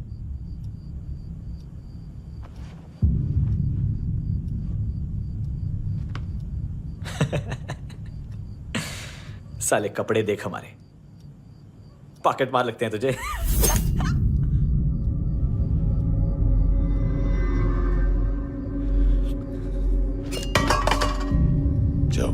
साले कपड़े देख हमारे, पॉकेट मार लगते हैं तुझे। जाओ।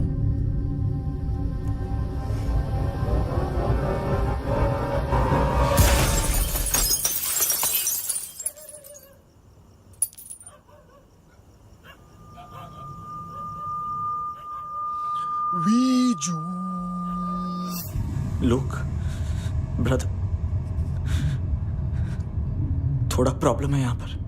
वीजू। लुक ब्रदर, थोड़ा प्रॉब्लम है यहां पर।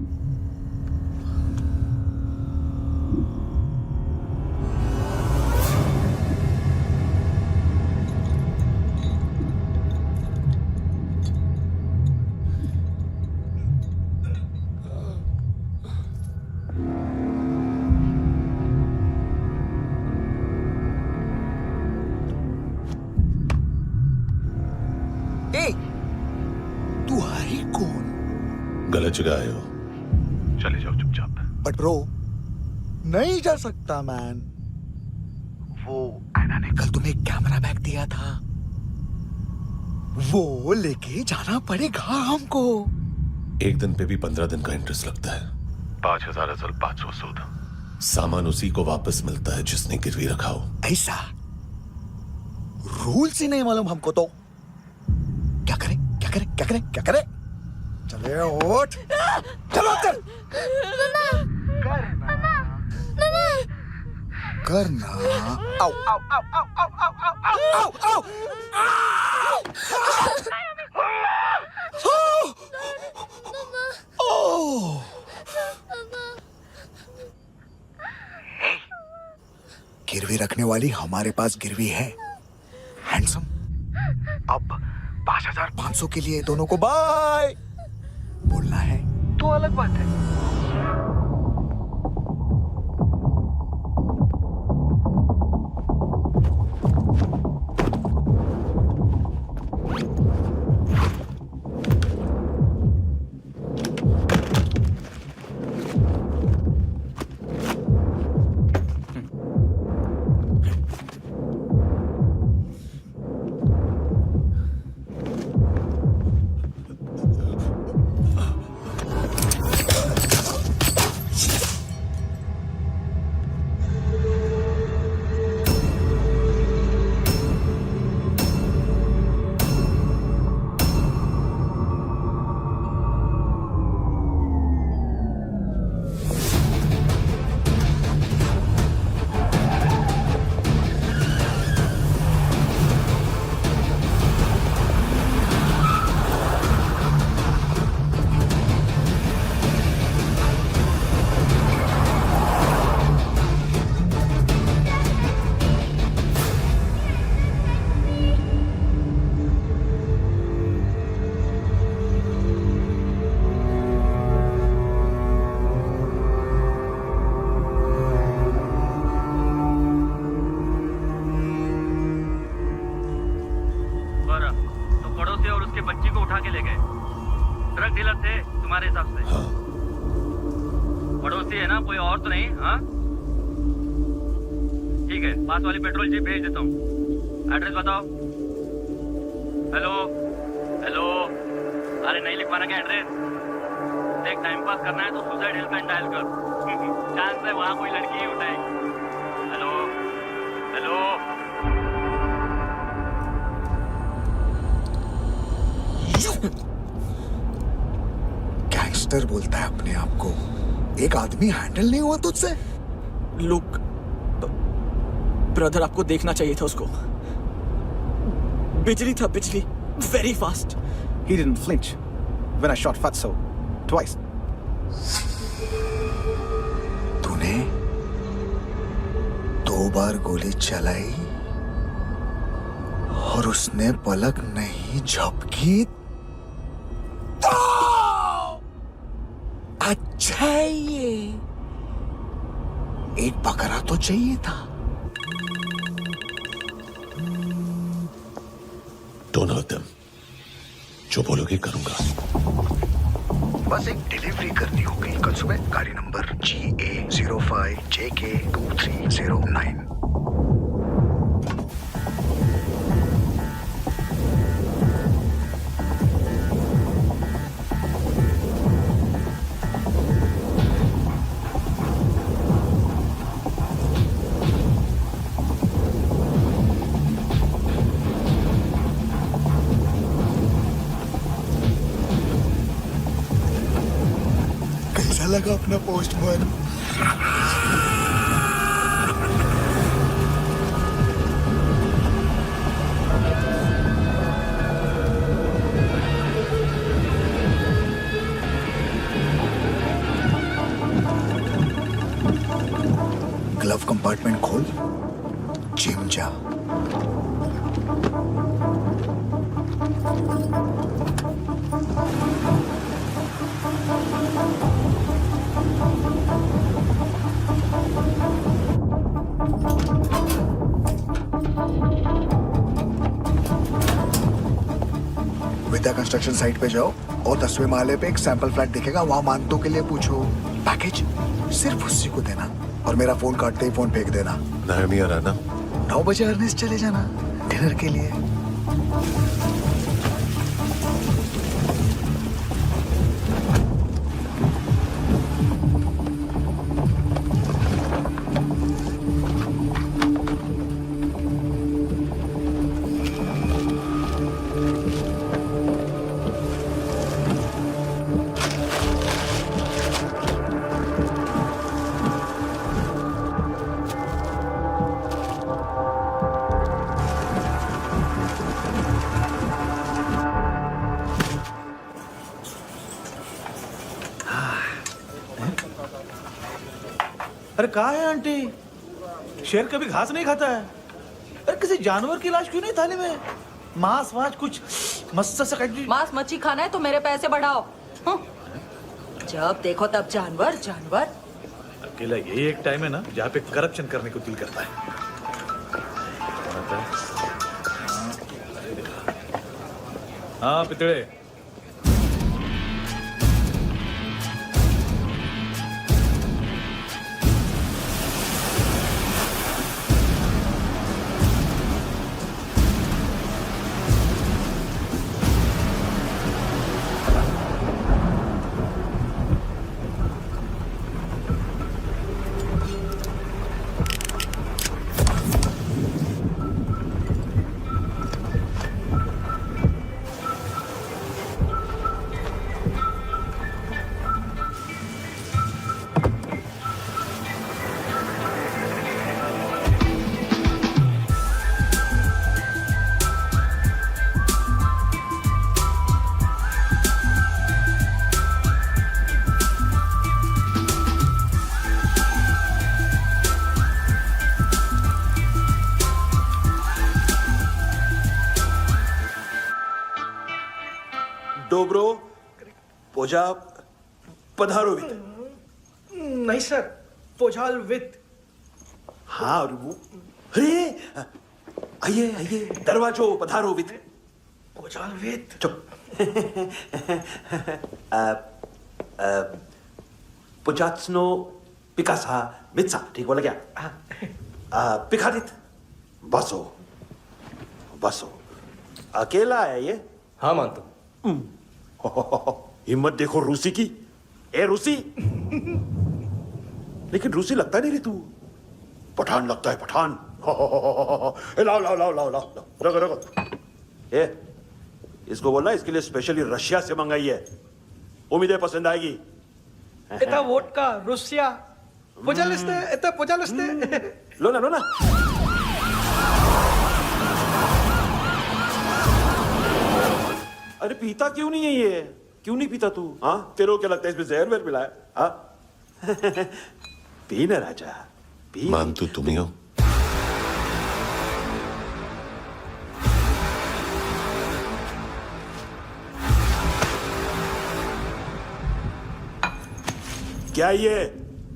तू है कौन? गलत जगह आए हो, चले जाओ चुपचाप। बट ब्रो, नहीं जा सकता मैन। वो ऐना ने कल तुम्हें एक कैमरा बैग दिया था, वो लेके जाना पड़ेगा हमको। एक दिन पे भी 15 दिन का इंटरेस्ट लगता है। 5,000 असल 500 सूद। सामान उसी को वापस मिलता है जिसने गिरवी रखा हो। ऐसा रूल्स ही नहीं मालूम हमको तो। क्या करें क्या करें क्या करें क्या करें? चले उठ, चलो चल। करना आओ आओ आओ आओ आओ आओ आओ आओ। गिरवी रखने वाली हमारे पास गिरवी है। हैंडसम, अब 5,500 के लिए दोनों को बाय बोलना है तो अलग बात है। पड़ोसी है ना, कोई और तो नहीं? हाँ ठीक है, पास वाली पेट्रोल जीप भेज देता हूँ। एड्रेस बताओ। हेलो हेलो, अरे नहीं लिखवाना क्या एड्रेस? देख, टाइम पास करना है तो सुसाइड हेल्पलाइन डायल कर। चांस है वहाँ कोई लड़की ही उठाएगी। हेलो हेलो, गैंगस्टर बोलता है अपने आप को। एक आदमी हैंडल नहीं हुआ तुझसे? लुक ब्रदर, आपको देखना चाहिए था उसको। बिजली था, बिजली, very fast. He didn't flinch when I shot Fatso twice. तूने 2 बार गोली चलाई और उसने पलक नहीं झपकी तो अच्छा है ये। एक बकरा तो चाहिए था। Don't hurt them. जो बोलोगे करूंगा। बस एक डिलीवरी करनी होगी कल सुबह। गाड़ी नंबर GA05JK2309। कैसा लगा अपना पोस्टमैन? ग्लव कंपार्टमेंट खोल, जिम जा। विद्या कंस्ट्रक्शन साइट पे जाओ और 10वें माले पे एक सैंपल फ्लैट दिखेगा, वहां मानतों के लिए पूछो। पैकेज सिर्फ उसी को देना और मेरा फोन काटते ही फोन फेंक देना। नायमी आ रहा ना? 9 बजे अर्नेस्ट चले जाना डिनर के लिए। अरे कहाँ है आंटी? शेर कभी घास नहीं खाता है। अरे किसी जानवर की लाश क्यों नहीं थाली में? मांस वास कुछ मस्त सा मांस मच्छी खाना है तो मेरे पैसे बढ़ाओ। जब देखो तब जानवर जानवर। अकेला यही एक टाइम है ना जहाँ पे करप्शन करने को दिल करता है। हाँ पितड़े। डोब्रो पोजा पधारोवित। नहीं सर, पोजाल विथ। हाँ और वो अरे आइए आइए दरवाजो पधारोवित। पोजाल विथ। चुप। पुजात्सनो पिकासा मित्सा, ठीक बोला क्या? पिखादित बसो बसो। अकेला है ये? हाँ मानतो। हिम्मत देखो रूसी की। ए रूसी। लेकिन रूसी लगता नहीं रे तू, पठान लगता है पठान। लाओ लाओ लाओ लाओ लाओ रखो रखो। ए इसको बोलना इसके लिए स्पेशली रशिया से मंगाई है, उम्मीद है पसंद आएगी। इतना वोडका रुसिया पोजालिस्ते इतना पोजालिस्ते। लो ना लो ना। अरे पीता क्यों नहीं है ये? क्यों नहीं पीता तू? हाँ तेरे को क्या लगता है इसमें जहर वहर मिला है? हाँ पी ना राजा पी। मान तू तुम ही हो। क्या ये?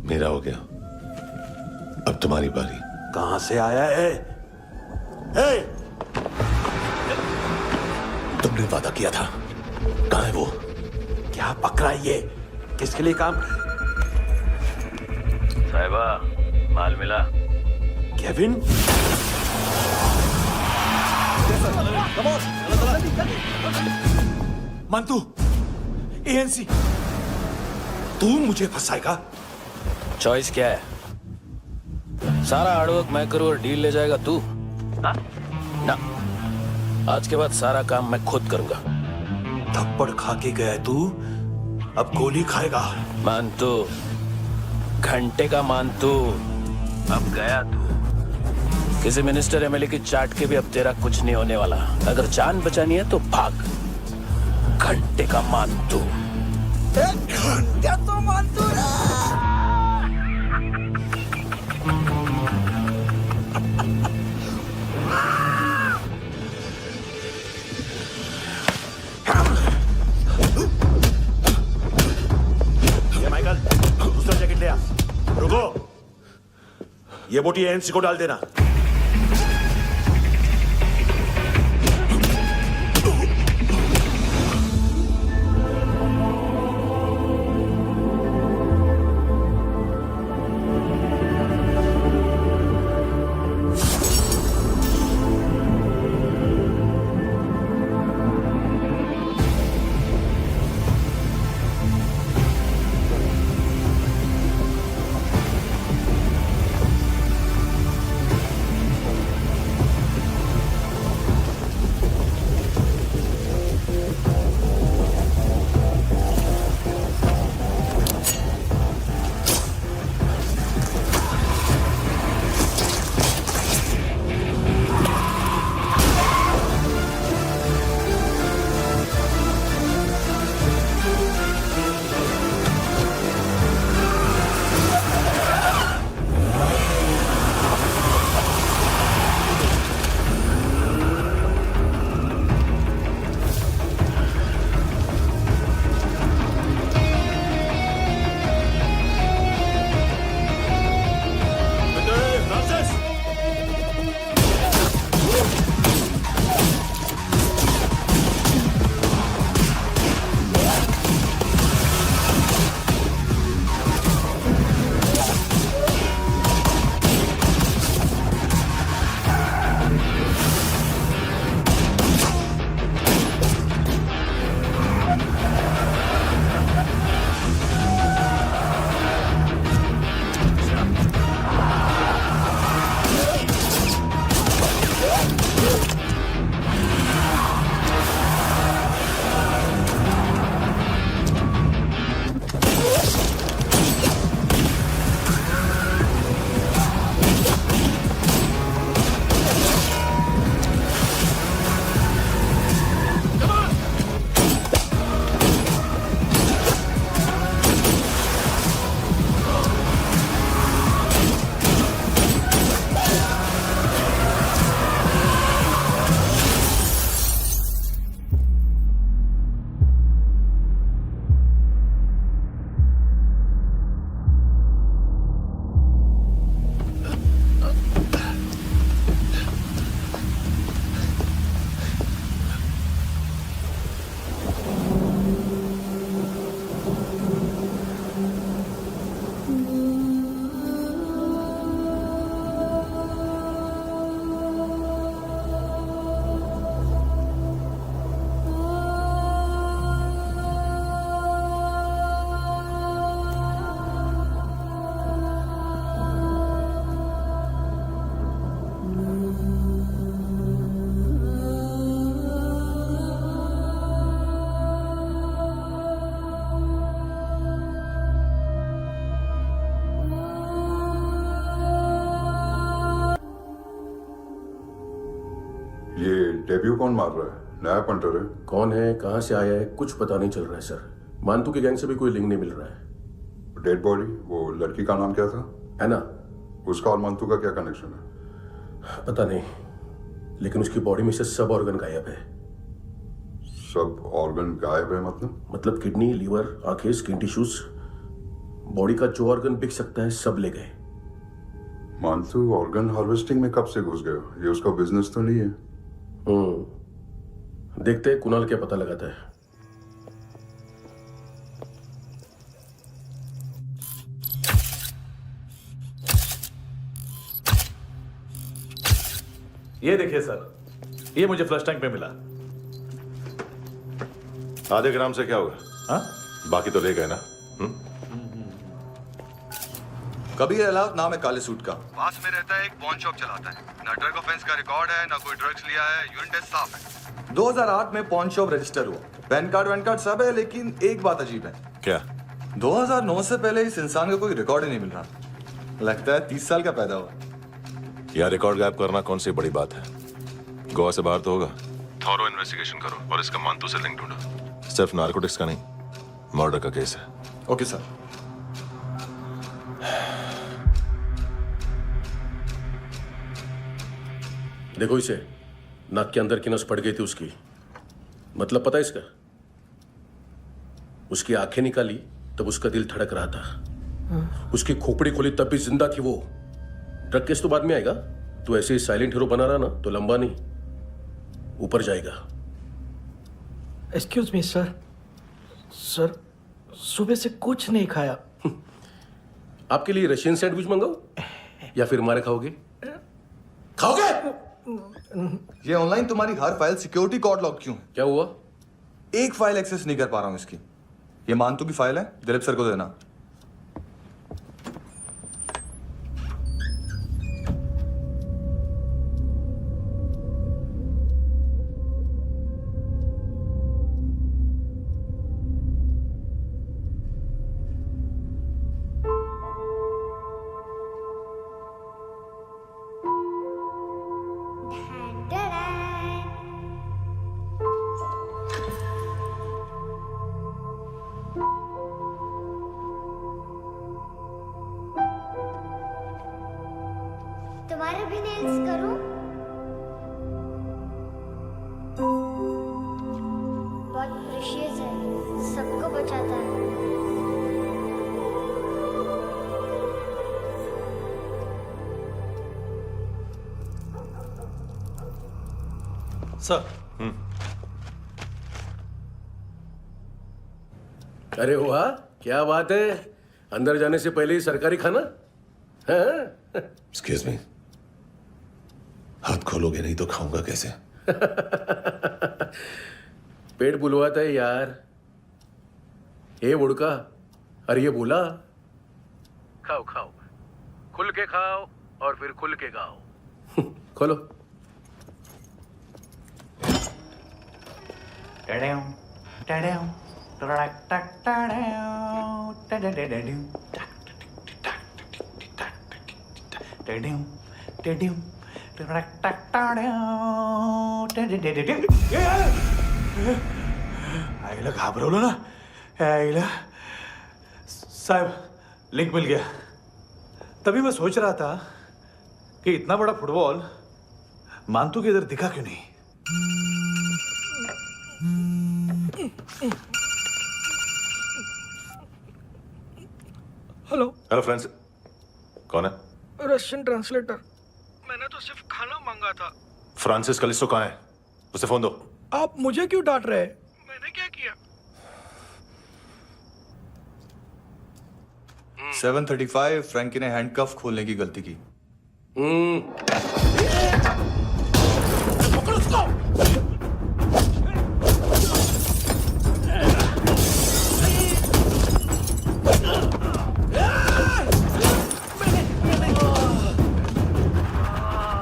मेरा हो गया, अब तुम्हारी बारी। कहां से आया है? हे! तुमने वादा किया था, कहां है वो? क्या पकड़ा ये? किसके लिए काम? साहिबा, माल मिला? केविन? मंतू, एएनसी। तू मुझे फंसाएगा? चॉइस क्या है? सारा हार्डवर्क मैं करूं और डील ले जाएगा तू? ना, आज के बाद सारा काम मैं खुद करूंगा। थप्पड़ खा के गया है तू, अब गोली खाएगा। मानतू, घंटे का मानतू, अब गया तू। किसी मिनिस्टर एमएलए की चाट के भी अब तेरा कुछ नहीं होने वाला। अगर जान बचानी है तो भाग। घंटे का मानतू। घंटा तो मानतू ना। ये माइकल, दूसरा जैकेट ले आ। रुको, ये बोटी एएनसी को डाल देना। ये डेब्यू कौन मार रहा है? नया पंटर है? कौन है, कहां से आया है, कुछ पता नहीं चल रहा है सर। मानतू की गैंग से भी कोई लिंक नहीं मिल रहा है। डेड बॉडी, वो लड़की का नाम क्या था? एना। उसका और मंतू का क्या कनेक्शन है? पता नहीं, लेकिन उसकी बॉडी में से सब ऑर्गन गायब है। सब ऑर्गन गायब है मतलब? मतलब किडनी, लीवर, आंखें, स्किन टिश्यूज। बॉडी का जो ऑर्गन बिक सकता है सब ले गए। मानसू ऑर्गन हार्वेस्टिंग में कब से घुस गए हो? ये उसका बिजनेस तो नहीं है? देखते हैं कुणाल क्या पता लगाता है। ये देखिए सर, ये मुझे फ्लश टैंक में मिला। आधे ग्राम से क्या होगा? हाँ? बाकी तो ले गए ना? कबीर अलाउद्दीन नाम है काले सूट का, पास में रहता है, एक पॉन शॉप चलाता है। ना ड्रग ऑफेंस का रिकॉर्ड है, ना कोई ड्रग्स लिया है, यूरिन टेस्ट साफ है। 2008 में पॉन शॉप रजिस्टर हुआ, पैन कार्ड सब है, लेकिन एक बात अजीब है। क्या? 2009 से पहले इस इंसान का कोई रिकॉर्ड ही नहीं मिल रहा। लगता है 30 साल का पैदा हुआ। यह रिकॉर्ड गायब करना कौन सी बड़ी बात है? गोवा से बाहर तो होगा। थॉरो इन्वेस्टिगेशन करो और इसका मानतू से लिंक ढूंढो। सिर्फ नारकोटिक्स का नहीं, मर्डर का केस है। Okay sir. देखो इसे, नाक के अंदर की नस पड़ गई थी उसकी। मतलब पता है इसका? उसकी आंखें निकाली तब उसका दिल धड़क रहा था। उसकी खोपड़ी खोली तब भी जिंदा थी वो। ड्रग केस तो बाद में आएगा। तो ऐसे ही साइलेंट हीरो बना रहा ना तो लंबा नहीं, ऊपर जाएगा। एक्सक्यूज मी सर, सर सुबह से कुछ नहीं खाया। आपके लिए रशियन सैंडविच मंगाओ या फिर मारे खाओगे? खाओगे? ये ऑनलाइन तुम्हारी हर फाइल सिक्योरिटी कोड लॉक क्यों है? क्या हुआ? एक फाइल एक्सेस नहीं कर पा रहा हूं इसकी। ये मानतू की फाइल है, दिलीप सर को देना। तुम्हारे भी नेल्स करूं? बहुत प्रेशियस है, सबको बचाता है। सर। अरे वाह, क्या बात है। अंदर जाने से पहले ही सरकारी खाना। एक्सक्यूज मी, हाथ खोलोगे नहीं तो खाऊंगा कैसे? पेट बुलवाता है यार। ए बुड़का, अरे ये बोला। खाओ खाओ, खुल के खाओ और फिर खुल के गाओ। खोलो। आईला घाबरवलं ना। आईला साहब, लिंक मिल गया। तभी मैं सोच रहा था कि इतना बड़ा फुटबॉल मानतू के इधर दिखा क्यों नहीं। हेलो। हेलो फ्रेंड्स, कौन है? Russian translator. मैंने तो सिर्फ खाना मांगा था। फ्रांसिस कलिस्टो कहाँ है? उसे फोन दो। आप मुझे क्यों डांट रहे हैं? मैंने क्या किया? 735 फ्रैंकी ने हैंडकफ खोलने की गलती की। पकड़ो उसको।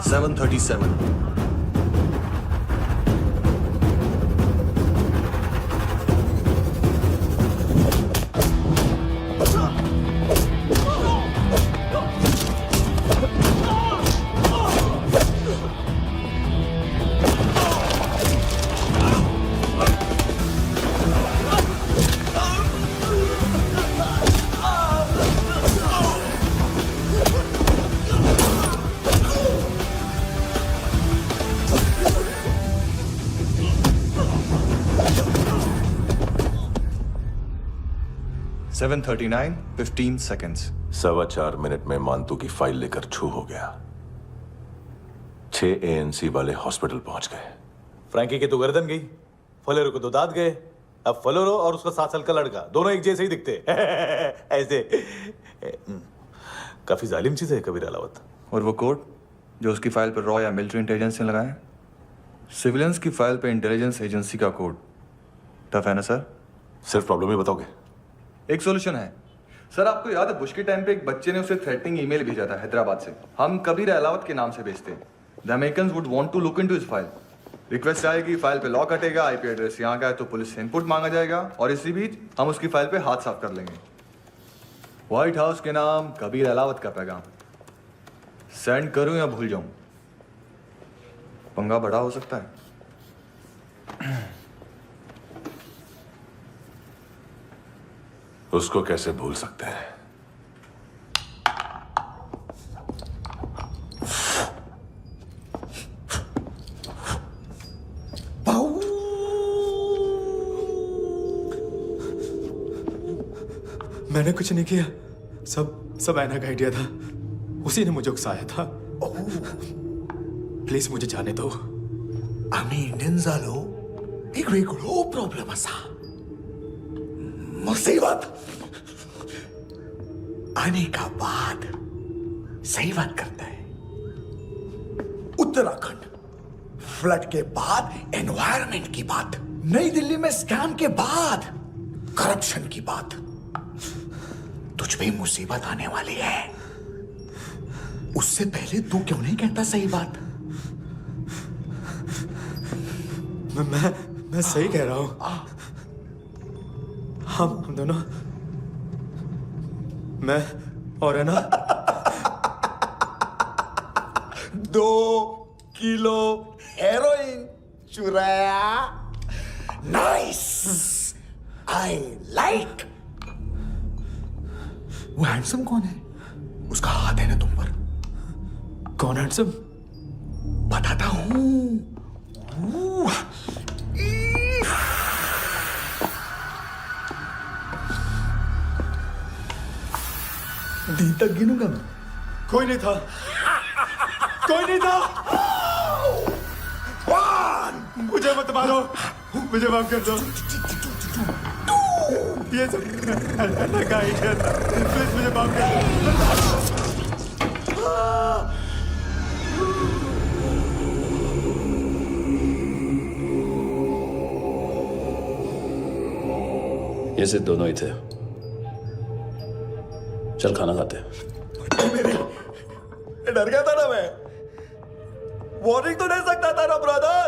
737 737 7:39 15 seconds. 4.25 मिनट में मानतू की फाइल लेकर छू हो गया। 6 ANC वाले हॉस्पिटल पहुंच गए। फ्रैंकी की तो गर्दन गई, फलेरो को तो दांत गए। अब फलेरो और उसका 7 साल का लड़का दोनों एक जैसे ही दिखते ऐसे। काफी जालिम चीज है कबीर अलावत। और वो कोड जो उसकी फाइल पर रॉ या मिलिट्री इंटेलिजेंस ने लगाया, सिविलियंस की फाइल पे इंटेलिजेंस एजेंसी का कोड। टफ है ना सर? सिर्फ प्रॉब्लम ही बताओगे? एक सॉल्यूशन है सर। आपको याद है बुश के टाइम पे एक बच्चे ने उसे थ्रेटनिंग ईमेल भेजा था हैदराबाद से। हम कबीर अलावत के नाम से भेजते हैं। The Americans would want to look into his file. Request आएगी, फाइल पे लॉक हटेगा, आईपी एड्रेस यहाँ का है तो पुलिस से इनपुट मांगा जाएगा और इसी बीच हम उसकी फाइल पे हाथ साफ कर लेंगे। व्हाइट हाउस के नाम कबीर अलावत का पैगाम। सेंड करूं या भूल जाऊं? पंगा बड़ा हो सकता है। उसको कैसे भूल सकते हैं? मैंने कुछ नहीं किया, सब ऐना का आइडिया था। उसी ने मुझे उकसाया था। प्लीज मुझे जाने दो। आम्ही इंडियन झालो एक वेगळो प्रॉब्लेम असा, मुसीबत आने का बाद सही बात करता है। उत्तराखंड फ्लड के बाद एनवायरनमेंट की बात, नई दिल्ली में स्कैम के बाद करप्शन की बात। तुझ पे मुसीबत आने वाली है, उससे पहले तू क्यों नहीं कहता सही बात? मैं सही कह रहा हूं। हम दोनों, मैं और है ना 2 किलो हेरोइन चुराया। Nice, I like. वो हैंडसम कौन है? उसका हाथ है ना तुम पर? कौन हैंडसम? बताता हूं। दी तक गिनूंगा मैं। कोई नहीं था, कोई नहीं था। मुझे मत मारो, मुझे माफ कर दो। ये सब ऐना का आइडिया था। प्लीज मुझे माफ कर दो। ये सिर्फ दोनों ही थे। चल खाना खाते हैं। डर गया था ना मैं। वार्निंग तो दे सकता था ना ब्रदर।